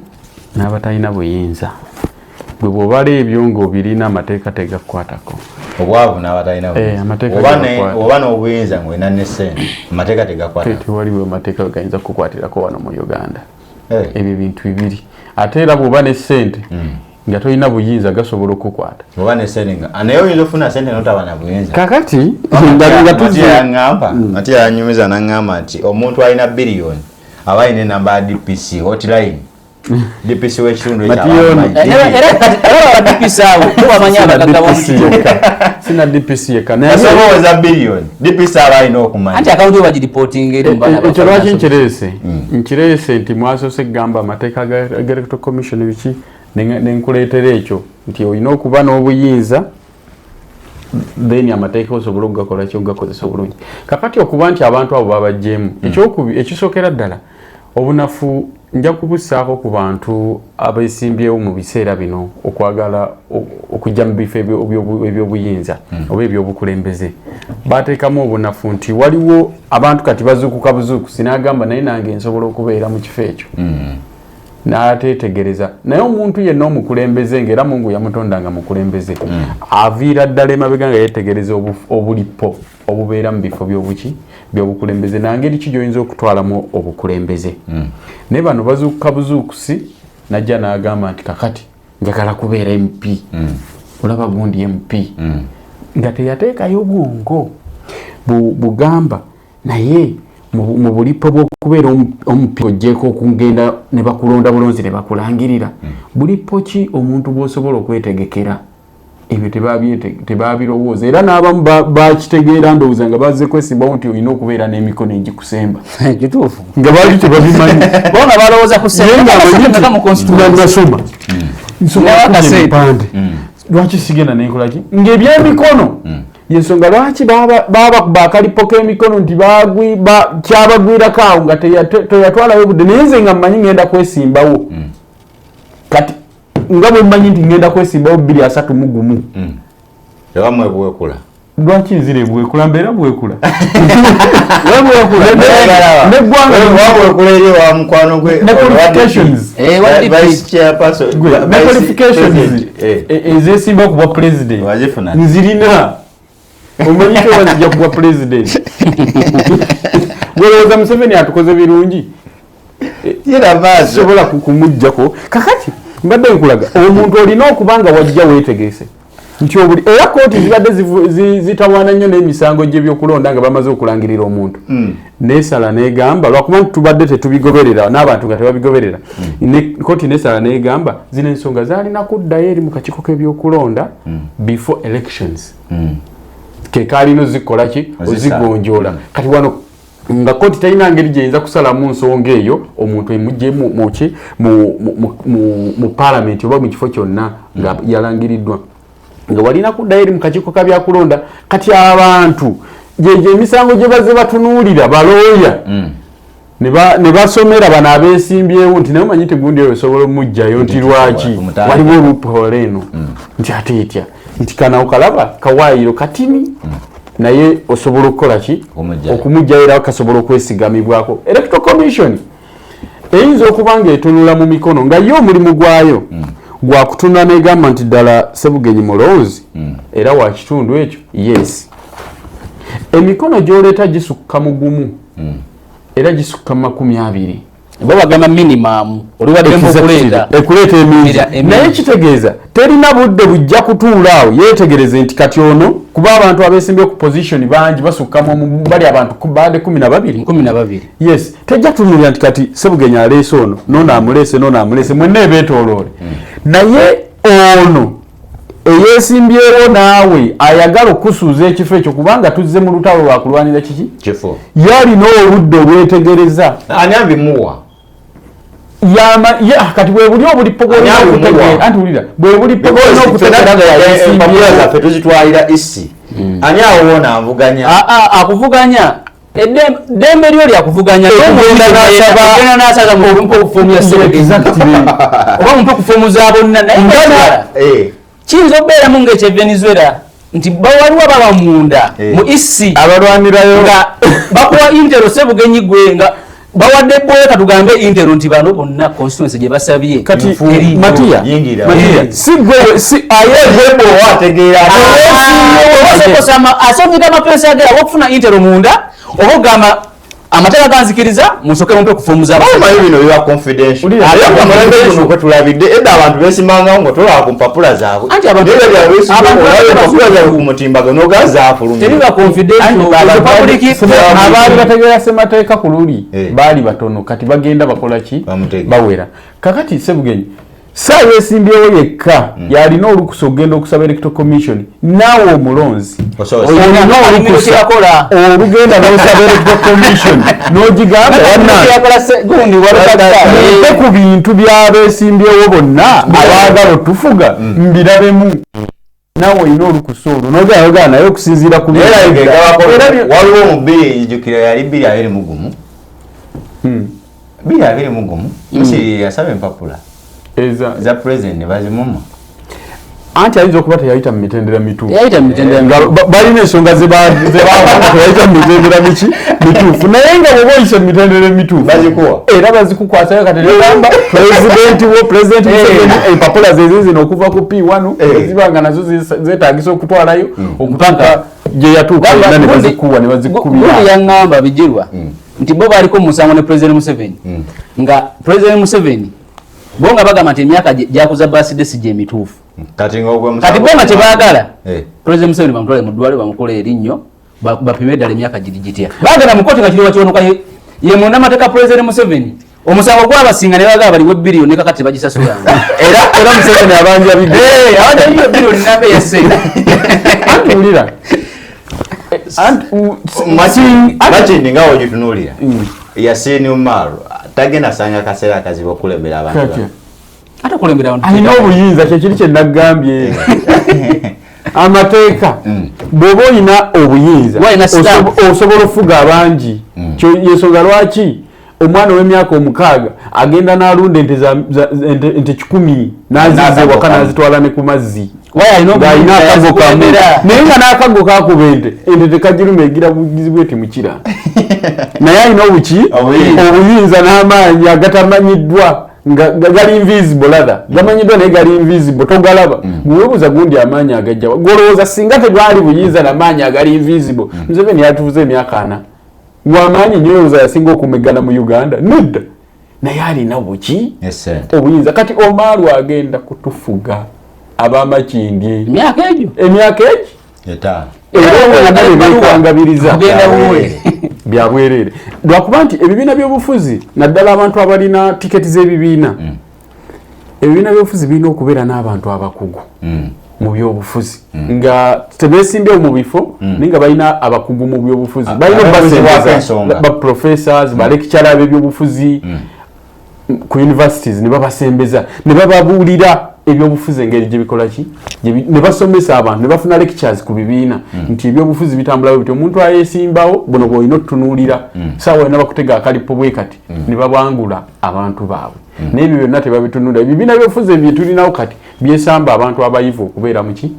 n'abatalina buyinza bwe bw'obala ebyo ng'obirina amateeka tegakukwatako obwavu n'abatalina oba n'obuyinza ng'olina ne ssente amateeka tegakwatako tewaliwo amateeka gayinza kukukwatirako wano mu Uganda ebyo bintu bibiri ate era bw'oba ne ssente nga tolina buyinza gasobola okukwata oba ne ssente naye oyinza ofuna ssente n'otaba na buyinza kakati Mati yanyumiza n'aŋŋamba nti omuntu alina biliyoni aba alina enamba ya DPC hotline DPC w'ekitundu sina DPC yekka nayeoweza biliyoni DPC aba alina okumanya ekyo lwaki nkireese nti mwasoose kugamba amateeka ga Electoral Commission biki nenkuleetera ekyo nti olina okuba n'obuyinza then amateeka osobola okugakola ki okugakozesa obulungi kakati okuba nti abantu abo babajjeemu ekisookera ddala obunafu nja kubussaako ku bantu abeesimbyewo mu biseera bino okwagala okujja mu bifo ebyobuyinza oba ebyobukulembeze bateekamu obunafu nti waliwo abantu kati bazuukuka buzuukusi n'agamba naye nange nsobola okubeera mu kifo ekyo n'ateetegereza naye omuntu yenna omukulembeze ng'era Mungu yamutonda nga mukulembeze aviira ddala emabega nga yeetegereza obulipo obubeera mu bifo by'obukulembeze nangeri ki gy'oyinza okutwalamu obukulembeze naye bano bazuukuka buzuukusi najja n'agamba nti kakati njagala kubeera MP olaba gundi MP nga teyateekayo bwongo bugamba naye mu bulipo bw'okubeera omupi ojjeeko okugenda ne bakulonda bulonzi ne bakulangirira bulipo ki omuntu bw'osobola okwetegekera ebyo tebabirowooza era n'abamu bakitegeera ndowooza nga bazze kwesimbawo nti olina okubeera n'emikono egikusemba kituufu nga baali tebabimanyi bona balowooza nasoma nsomapande lwaki sigenda nenkolaki ng'ebyemikono yensonga lwaki baba akalipo k'emikono nti kyabagwirako awo nga teyatwalayo budde naye nze nga mmanyi ngenda kwesimbawo kati nga bwe mmanyi nti ngenda kwesimbawo 231 eba mwebwekula lwaki nzire bwekula mbeera bwekula neggwanga eri wa mukwano gwe ezesimba ku bwa president nzirina omanyi kyo bazijja ku bwa president gwelowooza Museveni atukoze birungi sobola kumuggyako kakati mbadde nkulaga omuntu olina okuba nga wajja weetegese nti era kooti zibadde zitawaana nnyo n'emisango gy'ebyokulonda nga bamaze okulangirira omuntu nesala negamba lwakuba nti tubadde tetubigoberera n'abantu nga tebabigoberera kooti nesala negamba zino ensonga zaalina kuddayo eri mu kakiiko k'ebyokulonda before elections kekaalina ozikola ki ozigonjoola kati wano nga kooti talina ngeri gyeyinza kusalamu nsonga eyo omuntu emugje mu palamenti oba mu kifo kyonna nga yalangiriddwa nga walina kuddayo eri mu kakiiko ka byakulonda kati abantu gyegyo emisango gye bazze batunuulira balooya ne basomera bano abeesimbyewo nti naye omanyi tegundi eyo osobola omugjayo nti lwaki waliwo olupoola eno nti ate etya nti kana okalaba kawaayiro katini naye osobola okukola ki okumugjayo era kasobola okwesigamibwako Electoral Commission eyinza okuba nga etunula mu mikono nga yo omulimu gwayo gwakutunula negamba nti ddala Ssebugenyi mulowoozi era wa kitundu ekyo yes emikono gy'oleeta gisukka mu gumu era gisukka mu 20 baba gama minimum olubadde mpokuleta ekuleta emingi naye kitegeeza terina budde bujja kutuulaawo yeetegereze nti kati ono kuba abantu abeesimbye ku position bangi basukkamu bali abantu baade 12 yes tejja tunulira nti kati Sebugenya aleese ono nono amuleese mwenna ebeetooloole naye ono eyeesimbyewo naawe ayagala okusuuza ekifo ekyo kubanga tuzze mu lutalo lwakulwanira kifo yalina obudde obwetegereza ani abimuwa kati bwebuli obulipogolina okutegeera anti wulira bwebuli pogolina okutegeera zaffe tuzitwalira isi ani awona avuganya akuvuganya dembe lyo lyakuvuganya ogenda n'asaba mumpe okufomu ya Sebugenya oba mumpe okufomu za bonna naye kiyinza okubeeramu ng'ekye Venezuela nti bawaliwo baba munda mu isi abalwanirayo nga bakuwa intero Sebugenya gwe nga bawadde bweka tugambe intero nti bano bonna constituency gye basabye kati Matiya si gwe si ayegwebo wategeera asogita amapensa agera okufuna intero munda oba ogamba amateeka ganzikiriza musoke mumpe kufomuza abamanyi bino biba confidential abamulembe guno kwe tulabidde edda abantu beesimbangawo nga tolaba ku mpapula zaabwe anti abantu zaabwe ku mutimbagano gazaafulumye tebiba confidential abaali bategeera ssemateeka ku luli baali batono kati bagenda bakola ki bawera kakati Sebugenya saawa esimbyewo yekka yalina olukusa okugenda okusaba electoral commission naawe omulonzi olugenda n'osaba electoral commission n'ogigamba wannange ku bintu by'abeesimbyewo bonna abaagala otufuga mbirabemu naawe olina olukusa olwo n'ogenda naye okusinziira ku waliwo mu bbiri ejjukira yali 221 221 musiri yasaba empapula za president bazimuma anti ayinza okuba teyayita mu mitendera mituufu balina ensonga teyayita mu mitendera mituufu naye nga bwoba oyise mu mitendera emituufu era bazikukwasayo kati negamba pulezidenti Museveni empapula zezizino okuva ku P1 ezibanga nazo zetagisa okutwalayo okutaka gye yatuuka yonna ne bazikuwa ne bazikubira yaŋŋamba bijirwa nti bo baliko musango ne president Museveni nga president Museveni bonga bagamba nti emyaka gyakuza birthday si gye mituufu kati bonga tebaagala president Museveni bamutwale mu ddwaliro bamukole erinnyo bapime eddala emyaka giri gitya baagala mu kkooti nga kiriwa kiwonoka ye munnamateeka president Museveni omusango gwabasinga ne bagala baliwo biliyoni kakati bagisasulanga era Museveni abanja biliyoni namba eyasente anti wulira makindi nga wogitunuulira Yasin Umar tagenda sanga kaseera akazibu okulembera abantu ate okulembera abantu alina obuyinza kyekiri kye nagambye amateeka bw'oba olina obuyinza osobola okufuga abangi yensonga lwaki omwana w'emyaka 6 agenda n'alunda ente 100 n'aziza ewaka n'azitwala ne ku mazzi ng'alina akago kamu naye nga n'akago kakuba ente tekagiruma egira bugizi bweti mukira naye alina obuyinza n'amaanyi agatamanyiddwa nga gali invisible latha gamanyiddwa naye gali invisible togalaba webuuza gundi amaanyi agajja golowooza singa tegwali buyinza n'amaanyi agali invisible Museveni yatuvuze emyaka 4 ng'amaanyi nyoyooza yasinga okumegana mu Uganda nedda naye alina buki obuyinza kati Omaalu agenda kutufuga abamakindi emyaka egyo ebikangabiriza byabwerere lwakuba nti ebibiina by'obufuzi naddala abantu abalina tiketi z'ebibiina ebibiina by'obufuzi birina okubeera n'abantu abakugu mu byobufuzi nga tebeesimbyewo mu bifo naye nga balina abakugu mu byobufuzi balina baprofessors balekicala b'ebyobufuzi ku universities ne babasembeza ne bababuulira ebyobufuzi engeri gye bikola ki ne basomesa abantu ne bafuna lectures ku bibiina nti ebyobufuzi bitambula bityo omuntu ayesimbawo bono bw'olina otutunuulira saawa olina bakutega akalipo bwe kati ne babangula abantu baabwe naye ebyo byonna tebabitunuulira ebibiina by'obufuzi ebyo tulinawo kati byesamba abantu abayivu okubeera muki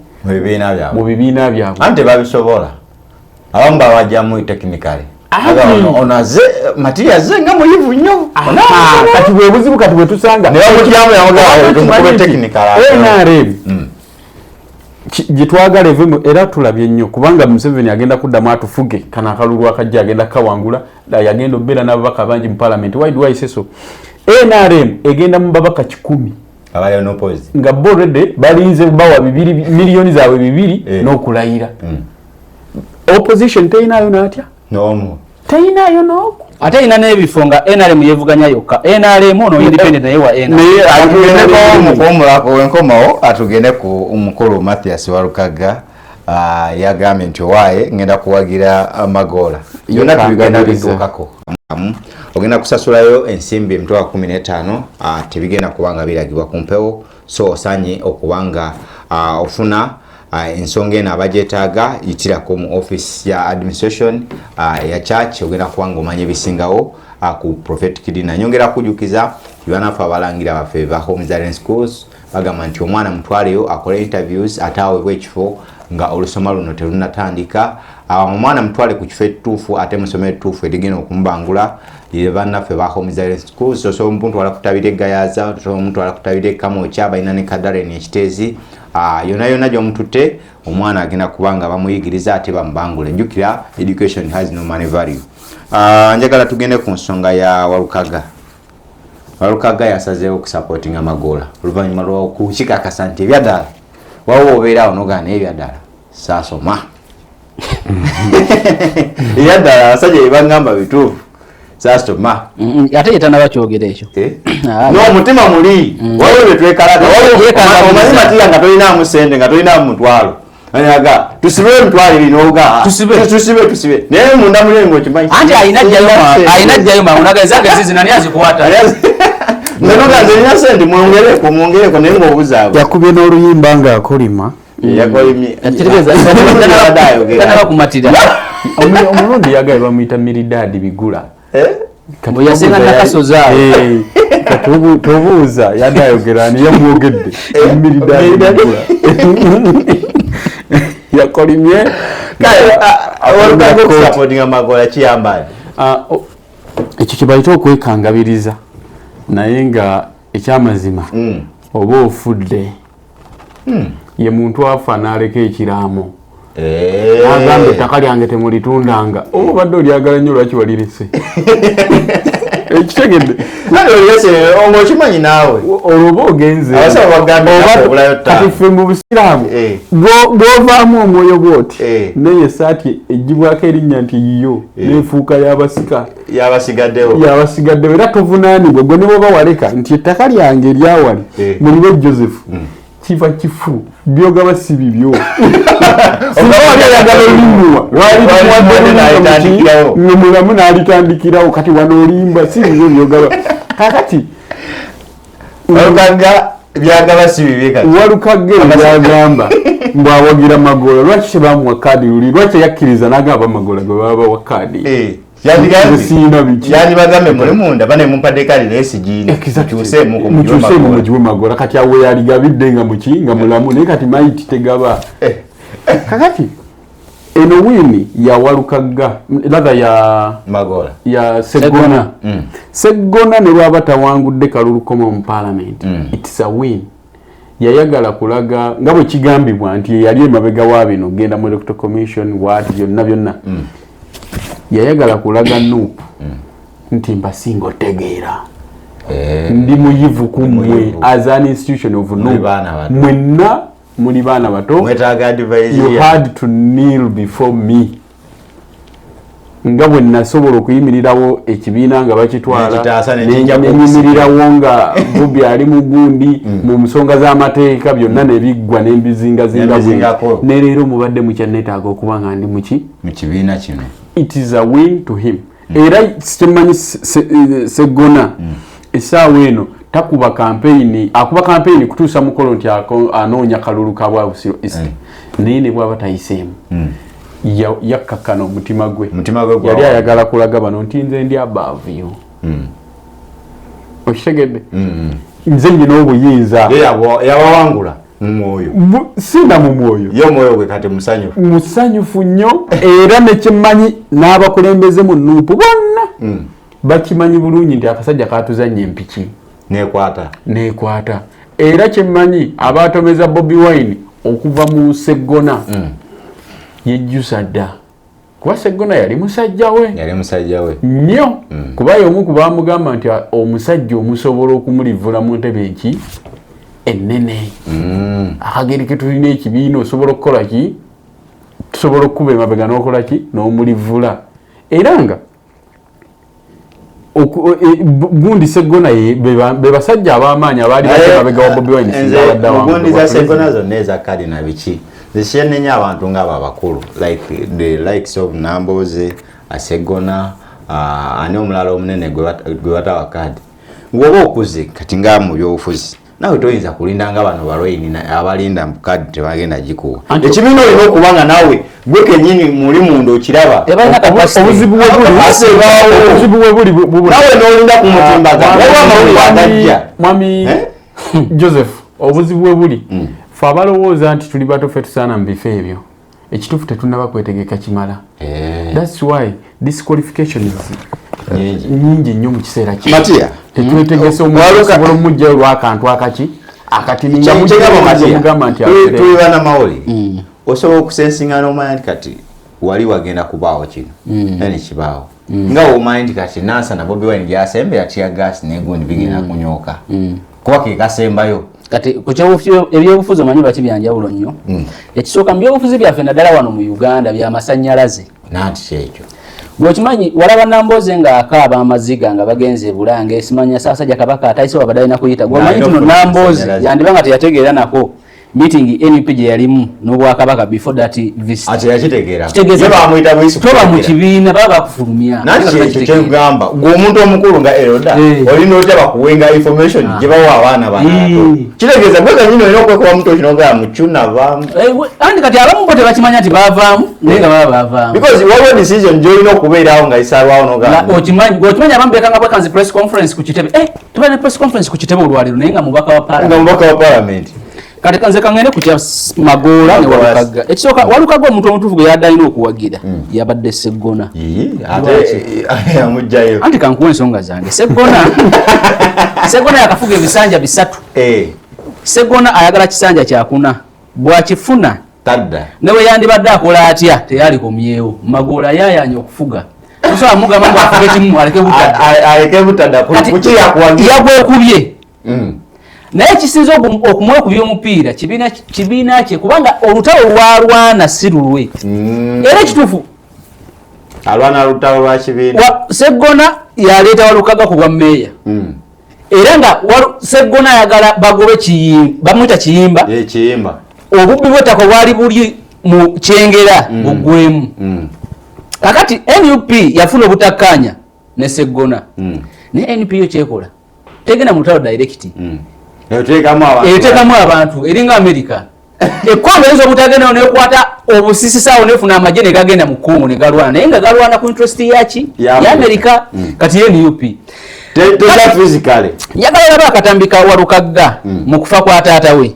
mu bibiina byabwe anti babisobola abamu babajjamu technically onaze Matiya ze nga muyivu nnyo kati bwe buzibu kati bwe tusanga ne bamutyamu yamugawa technical NRM gitwagala evemu era tulabye nnyo kubanga Museveni agenda kuddamu atufuge kana akalulu akajja agenda kawangula yagenda obeera n'ababaka bangi mu parliament. Why do I say so? NRM egenda mu babaka 10 abayo no pose nga already balinze bawa 2 milioni zaabwe 2 n'okulayira. Opposition teyinayo natya nomu teyinayo n'oku ate ina n'ebifo nga NRM yevuganya yokka NRM ono independent naye wa NRM enkomawo atugende ku omukulu Mathias Walukaga yagambye nti owaye ngenda kuwagira Magola yonna tubigenda bituukako ogenda kusasulayo ensimbi emitwalo 15 tebigenda kubanga biragibwa ku mpewo so osanye okubanga ofuna ensonga eno abagyetaaga yitirako mu office ya administration ya church ogenda kubanga omanye ebisingawo ku prophetic dinner. Nyongera kujukiza yanafa abalangira baffe ba Home Zaren Schools bagamba nti omwana mutwaleyo akole interviews ataweebwa ekifo nga olusoma luno terunatandika. Omwana mutwale ku kifo ekituufu ate musome ekituufu edigenda okumubangula bannaffe ba Home Zaren Schools. So omuntu alakutabire Gayaza, omuntu alakutabire Kamocha balina ne Kadare n'ekiteezi yona gy'omutute omwana agenda kubanga bamuyigiriza ate bamubangule. Njukira education has no money value. Njagala tugende ku nsonga ya Walukaga. Walukaga yasazeewo okusupportinga Magola oluvannyuma lw'okukikakasa nti ebyadala wawo obeerawo n'ogaana ebyadala saasoma ebyadala abasajja bye bagamba bituufu saasoma ate yetanaba kyogera ekyo n'omutima muli waliwo bye twekalata omanyi Matiya nga tolinaamu sente nga tolinaamu mutwalo anaga tusibe mtwali linoga tusibe naye munda mulengo okimanyi anti ayina jjayo mamunaga ezange zizi nani azikwata nanoga nzenya sente mwongereko naye ng'obuzaabwe yakubye n'oluyimba nga akolima yakolimye tanaba kumatira omulundi yagaye bamuyita Miridadi Bigula yasenga nakasozaawo tobuuza yadayogera niyamwogedde Miridadi Bigula yakolimye supporting Magola kiyambali ekyo kibayita okwekangabiriza naye nga ekyamazima oba ofudde ye muntu afa n'aleka ekiraamo agamba ettaka lyange temulitundanga oba obadde olyagala nnyo lwaki walirese ekitegedde okimanyi naawe olwoba ogenze kati ffe mu busiraamu bw'ovaamu omwoyo bwoti naye esaati egibwako erinnya nti yiyo neefuuka yabasigaddewo era tovunaanibwe gwe ne bwoba waleka nti ettaka lyange eryawali muliwe Joseph kiva kifu byogaba si bibyo sinawaliayagala olimuwa walimuwaddenamulamu n'alitandikirawo kati wano olimba si bibyo byogaba kakati byagaba si bibi kati Walukaga byagamba mbwawagira Magola lwaki tebamuwa kaadi luli lwaki yakkiriza n'agamba Magola gwe baba bawa kaadi yani bagambe muli munda bane mumpadde kali lesigini mukyuse mugiwe Magola kati awe yaligabidde nga muki nga mulamu naye kati maiti tegaba kakati eno wini ya Walukaga latha ya Magola ya Segona Segona ne lwaba tawangudde kalulu komo mu parliament it's a win yayagala kulaga nga bwe kigambibwa nti yali emabega wa bino genda mu electoral commission wati byonna yayagala kulaga Nuupu nti mbasinga otegeera ndi muyivu ku mmwe as an institution of Nuupu mwenna muli baana bato you had to kneel before me nga bwe nasobola okuyimirirawo ekibiina nga bakitwala nenyimirirawo nga Bobi ali mu gundi mu nsonga z'amateeka byonna ne biggwa n'embizingazinga ne leero mubadde mukyanneetaaga okuba nga ndi muki mu kibiina kino. It is a win to him. Era simanyi Segona essaawa eno takuba campaign akuba campaign kutuusa mukolo nti anoonya kalulu ka Bwabusiro East naye ne bwaba tayiseemu yakkakana omutima gwe yali ayagala kulaga bano nti nze ndi above you okitegedde nze nyina obuyinza yabawangula mumwoyo sina mu mwoyo yo mwoyo gwe kati musanyufu nnyo era nekimanyi n'abakulembeze mu Nuupu bonna bakimanyi bulungi nti akasajja katuzanya empiki nekwata era kimanyi abatomeza Bobi Wine okuva mu Sseggona yejjusa dda kuba Sseggona yali musajja we nnyo kuba y'omu ku baamugamba nti omusajja omusobola okumulivula mu ntebe eki ennene akageri ke tulina ekibiina osobola okukola ki tusobola okukuba emabega n'okola ki n'omulivula era nga Gundi Sseggona be basajja ab'amaanyi abaali mabega wa Bobi Wine Gundi za Sseggona zonna eza kadi na biki zishenenya abantu ng'abo abakulu like the likes of Namboze Sseggona ani omulala omunene gwe batawa kadi ng'oba okuze kati nga mu byobufuzi nawe toyinza kulinda nga bano balwaini abalinda mu kadi tebagenda gikuwa ekibiina olina okuba nga nawe gwe kenyini muli munda okiraba obuzibu we buli nawe n'olinda ku mutimbaga waliwo amawulire agajja mwami Joseph obuzibu we buli fe abalowooza nti tuli bato ffe tusaana mu bifo ebyo ekituufu tetunnaba kwetegeka kimala that's why disqualifications nyingi nnyo mu kiseera kino tetwetegese omusobola omujjayo lw'akantu akaki akatiningamugamba nti tulibana mawuli osobola okusensinga n'omanya nti kati wali wagenda kubaawo kino eni kibaawo nga omanyi nti kati Nansa na Bobi Wine gyasembera tiyagas n'egundi bigenda kunyooka kuba ke kasembayo kati ebyobufuzi omanyi baki byanjawulo nnyo ekisooka mu byobufuzi byaffe naddala wano mu Uganda by'amasannyalaze nanti kyekyo gwekimanyi walaba Namboze nga akaaba amaziga nga bagenze e Bulange simanya Ssaabasajja Kabaka atayise wabadde alina kuyita gwemanyi tuno Namboze yandiba nga teyategeera nako meeting NUP gye yalimu n'Obwakabaka before that visit ate yakitegeera bamuyita toba mu kibiina baba bakufulumya nanti kyekugamba ng'omuntu omukulu nga Eroda olina otya bakuwenga information gye bawa abaana banato kitegeeza gwe kanyini olina okwekuba omuntu okinogaa mu kyuna baamu andi kati abamu bo tebakimanya nti baavaamu naye nga baba baavaamu because waliwo decision gy'olina okubeerawo nga isalwawo n'ogamba okimanyi abamu bekanga bwekanzi press conference ku kitebe tubaana press conference ku kitebe olwaliro naye nga mubaka wa parliament kati kanze kangene kutya Magoola ne Walukaga ekisooka Walukaga omuntu omutuufu gwe yadde alina okuwagira yabadde Sseggona ate amugjayo anti kankuwa ensonga zange Sseggona yakafuga ebisanja bisatu Sseggona ayagala kisanja kyakuna bwakifuna tadda newe yandibadde akola atya teyalikomyewo Magoola yayanya okufuga osobola mugamba ngu afuge kimu aleke butadda yagwekubye naye kisinza okumwekubya omupiira kibiina kye kubanga olutalo lwalwana si lulwe era ekituufu alwana lutalo lwa kibiina Sseggona yaleeta Walukaga ku bwa mmeeya era nga Sseggona ayagala bagobe bamwita kiyimba obubbi bw'ettaka bwali buli mu kyengera buggwemu kakati NUP yafuna obutakkaanya ne Sseggona naye NUP yo kyekola tegenda mu lutalo direct eteekamu abantu eringa America ekwangeriza obutagenda nekwata obusisisawo nefuna amagye ne gagenda mu Congo ne galwana naye nga galwana ku interest yaki ya America kati ye NUP yagala bakatambika Walukaga mu kufa kwa taata we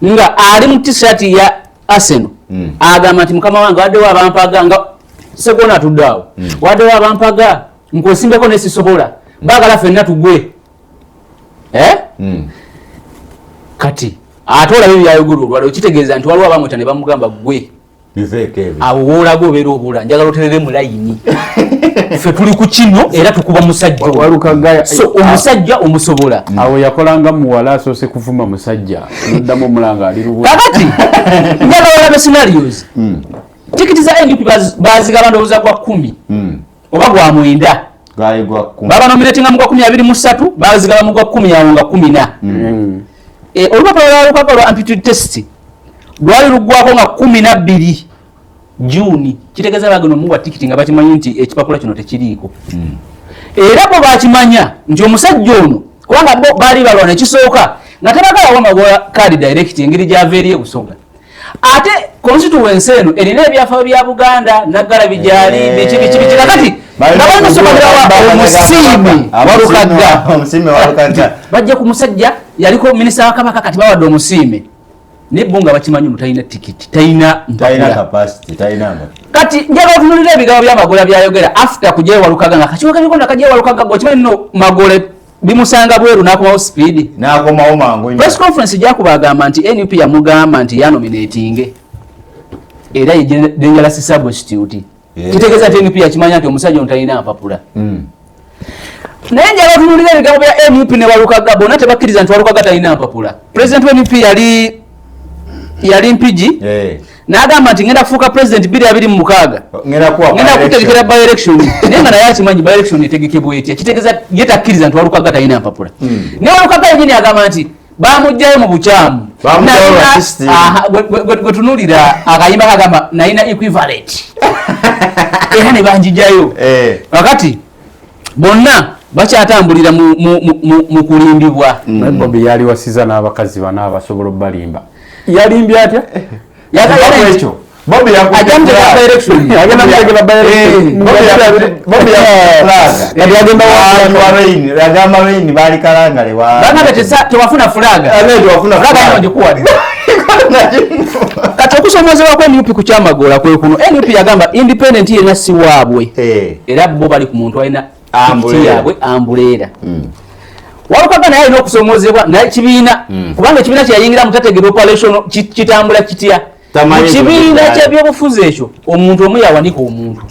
nga ali mu t-shirt ya Arsenal agamba nti mukama wange waddewo abampaga nga Sseggona atuddeawo waddewo abampaga nkosimbeko nesisobola baagala ffenna tugwe kati ate olaba ebyayogera olwali okitegeeza nti waliwo abamwita ne bamugamba gwe awo woolaga obeera obula njagala oterere mu layini ffe tuli ku kino era tukuba musajja omusajja omusobola awo yakolanga muwala asoose kuvuma musajja noddamu omulanga ali lubu kakati njagala olabe scenarios tikiti za NUP bazigaba ndowooza gwa 10 oba gwa 9 baba nominatinga mu gwa 23 bazigaba mu gwa 10 awo nga 14 olupapula lwa Walukaga lwa aptitude test lwali luggwako nga 12 Juni kitegeeza bagano muwa tikiti nga bakimanyi nti ekipapula kino tekiriiko era bo bakimanya nti omusajja ono kubanga bo baali balwana ekisooka nga tebagala Magoola card direct engeri gy'aveeriye Busoga ate constituency eno erina ebyafaayo bya Buganda naggala bijali biki kakati nabantu sokolera omusiime Walukaga bajja ku musajja yaliko minisita wa Kabaka kati bawadde omusiime nebbunga bakimanyi mutalina tikiti talina capacity talina kati njagala otunulira ebigabo bya Magoola byayogera after kujja Walukaga nga kakiwaka bikonda kajja Walukaga gwe kimanyi no Magoola bimusanga bweru nakomawo speed nakomawo mangu press conference jakubagamba nti NUP yamugamba nti yanominating era dangerous substitute kitegeeza nti NUP yakimanya nti omusajja ontalina apapula naye njala tunulira ebigambo bya NUP ne Walukaga bonna tebakkiriza nti Walukaga talina apapula. President wa NUP yali mpiji n'agamba nti ngenda kufuuka president 2026 ngenda kutegekera by election naye nga naye akimanyi by election etegekebwa etya kitegeeza ye takkiriza nti Walukaga talina apapula. Naye Walukaga yennyini agamba nti bamugjayo mu bukyamu gwe tunulira akayimba kagamba nalina equivalent era ne banjijjayo wakati bonna bakyatambulira mu kulimbibwa. Bobi yali wasiza n'abakazi bana abasobola obbalimba yalimbye atya ekyo Bobi ajamte by election yagamba Rain bali kalangale tewafuna fulaga kati okusomozebwa kwa NUP ku kyamagola kwe kuno NUP yagamba independent yenna si waabwe era bo bali ku muntu alina yaabwe ambuleera. Walukaga naye alina okusomozebwa naye kibiina kubanga ekibiina kyeyayingira mutategera operation kitambula kitya mu kibiina ky'ebyobufuzi ekyo omuntu omu yawanika omuntu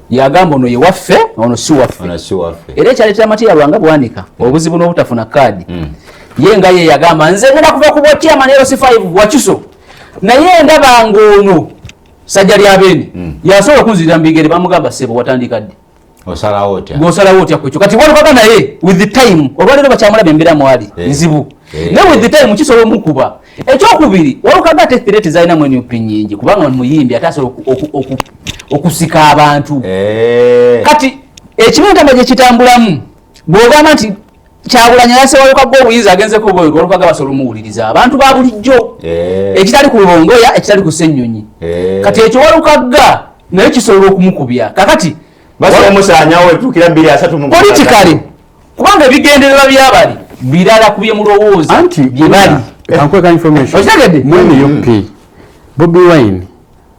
yagamba ono ye waffe ono si waffe era ekyaleetera amatya lwanga bwanika obuzibu n'obutafuna kaadi ye nga ye yagamba nze ngenda kuva ku bwachairman LC5 Wakiso naye ndaba ng'ono sajja lya Beni yasobola okunzirira mbigere bamugamba sebo watandika ddi osalawo otya kwekyo kati Walukaga naye with the time olwaleero bakyamulaba embeera mwali nzibu naye with the time kisobola omukuba. Ekyokubiri Walukaga ate threat zalina mu NUP nyingi kubanga muyimbi ate asobola okusika abantu kati ekibiina gye kitambulamu bw'ogamba nti Kyagulanyi yase Walukaga obuyinza agenzeko obweru Walukaga basobola omuwuliriza abantu ba bulijjo ekitali ku Lubongoya ekitali ku Ssenyonyi kati ekyo Walukaga naye kisobola okumukubya kakati basobola omusaanyawo etuukira 2-3 politically kubanga ebigendererwa byabali birala kubye mulowooza anti byebali kankweka information mwene yopi Bobi Wine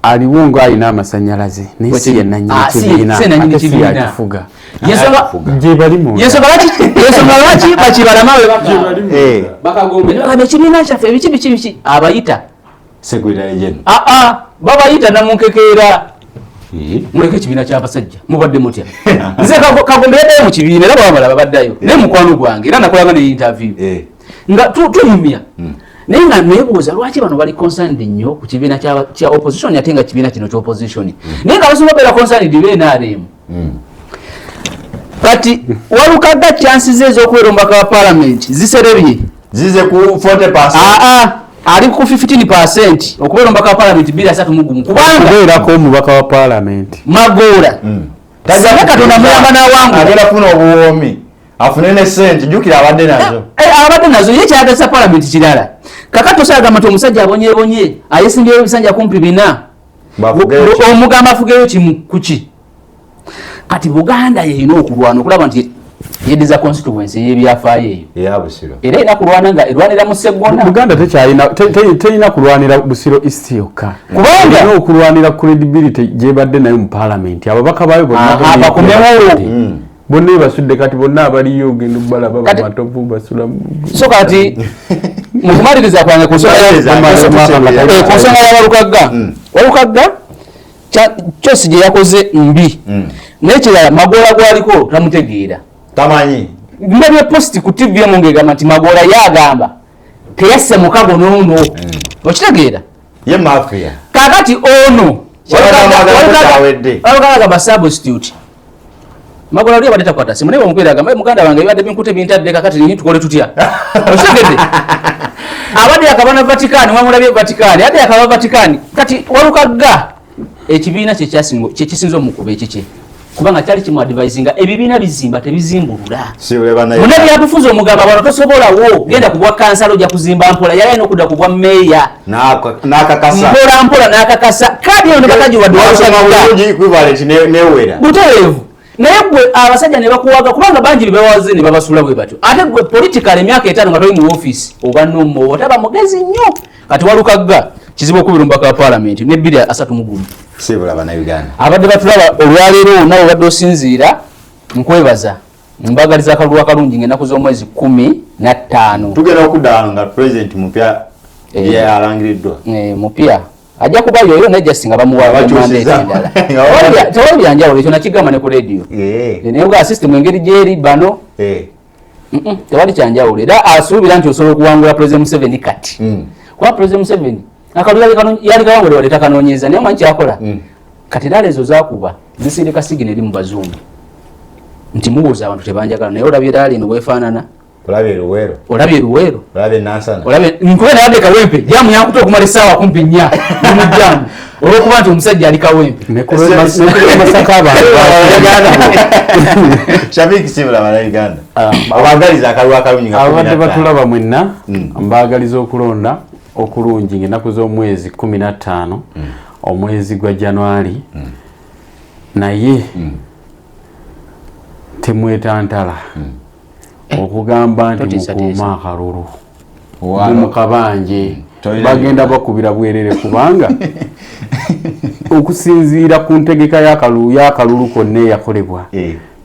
aliwo ngo alina amasanyalaze naye si yenanyini kibiina ate si yakifuga yensonga lwaki bakibalamawe bakagombe nebagamba ekibiina kyaffe biki abayita babayita namunkekeera muleke ekibiina ky'abasajja mubadde mutya nze kagombe yaddayo mu kibiina era bwabala babaddayo naye mukwano gwange era nakolanga ne interview nga tuyumya naye nga nebuuza lwaki bano bali concerned nnyo ku kibiina kya opposition ate nga kibiina kino kya opposition naye nga basobola beera concerned BNRM kati Walukaga chances ez'okubeera omubaka wa parliament ziserebye zize ku 40%. Ali ku 15% okubeera omubaka wa parliament 231 kubanga kubeerako omubaka wa parliament Magoola tazaga Katonda muyamba n'awangu agenda kufuna obuwoomi afune ne sente jukira abadde nazo ye kyagasa parliament kirala kakati osagamba nti omusajja abonyebonye ayesimbyeyo ebisanja kumpi 4 omugamba afugeyo kimu kuki kati Buganda yeyina okulwana okulaba nti yediza constituency y'ebyafaayo eyo era ina kulwana nga erwanira mu Sseggona Buganda teyina kulwanira Busiro East yokka kubanga no okulwanira credibility gyebadde nayo mu parliament ababaka bayo bonna basudde kati bonna abaliyo ogenda balaba bamatovu basula so kati mukumaliriza kwange kusonga ya Walukaga kyosi gye yakoze mbi nekirala Magoola gwaliko tamutegeera tamanyi ndabye post ku TV emungegamba nti Magoola yagamba teyasse mukago n'ono okitegeera ye mafia kakati ono Walukaga ba substitute Magoola lya badeta kwata simu nebo mukwera agamba muganda wange yabadde binkute bintadde kakati ni tukole tutya okitegeedde abadde akabana Vatican wamulabye Vatican ate akaba Vatican kati Walukaga ekibiina kyekisinza omukuba ekiki kubanga kyali kimu advisinga ebibiina bizimba tebizimbulula mune byabufuza omugamba bano tosobolawo genda kubwa kansala ojja kuzimba mpola yali n'okudda kubwa meeya mpola n'akakasa kadi eno nebakagiwadde butereevu naye gwe abasajja ne bakuwaga kubanga bangi bebawaze ne babasula bwe batyo ate gwe political emyaka 5 nga toli mu office oba nomo otaba mugezi nnyo kati Walukaga kizibu okubeera omubaka wa parliament ne 231 sibula bana Uganda abadde batulaba olwaleero nabo badde osinziira nkwebaza mbagaliza akalulu akalungi ng'ennaku z'omwezi 15 tugenda okuddaano nga president mupya yalangiriddwa mupya ajja kubayo oyo naye just nga bamuwa mandate endala tewali byanjawulo ekyo nakigamba ne ku radio naye nga system engeri gyeri bano tewali kyanjawulo era asuubira nti osobola okuwangula president Museveni kati kuba president Museveni akalulu yali kawangule wali takanoonyeza naye omanyi kyakola kati era ezo zakuba zisindika sigina eri mu bazungu nti mubuuza abantu tebanjagala naye olabye dali no weefaanana olabye Luweero nkube nayadde Kawempe jamu yankuta okumala essaawa kumpi 4 nomujjamu olwokuba nti omusajja ali Kawempe masaka Shabiki Sibula Bannayuganda abagaliza akalulu akalungi nga abadde batulaba mwenna mbagaliza okulonda okulungi ng'ennaku z'omwezi 15 omwezi gwa January naye temwetantala okugamba nti mukuuma akalulu mukabanje bagenda bakubira bwerere kubanga okusinziira ku ntegeka y'akalulu konna eyakolebwa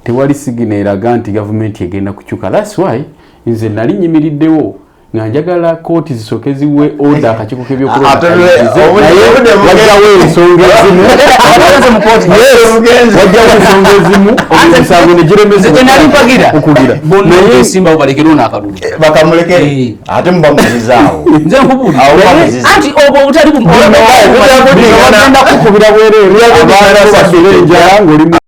tewali sigina eraga nti gavumenti egenda kukyuka. That's why nze nali nyimiriddewo nga njagala kooti zisooke ziwe oda akakiiko k'ebyokulonda wajjawo ensonga ezimu omusango ne giremezebwa okugira naye simba balekero n'akalulu bakamulekere ate mubamuzirizaawo nze nkubuulira anti obwo obutali bagenda kukubira bwereere enjala ng'oli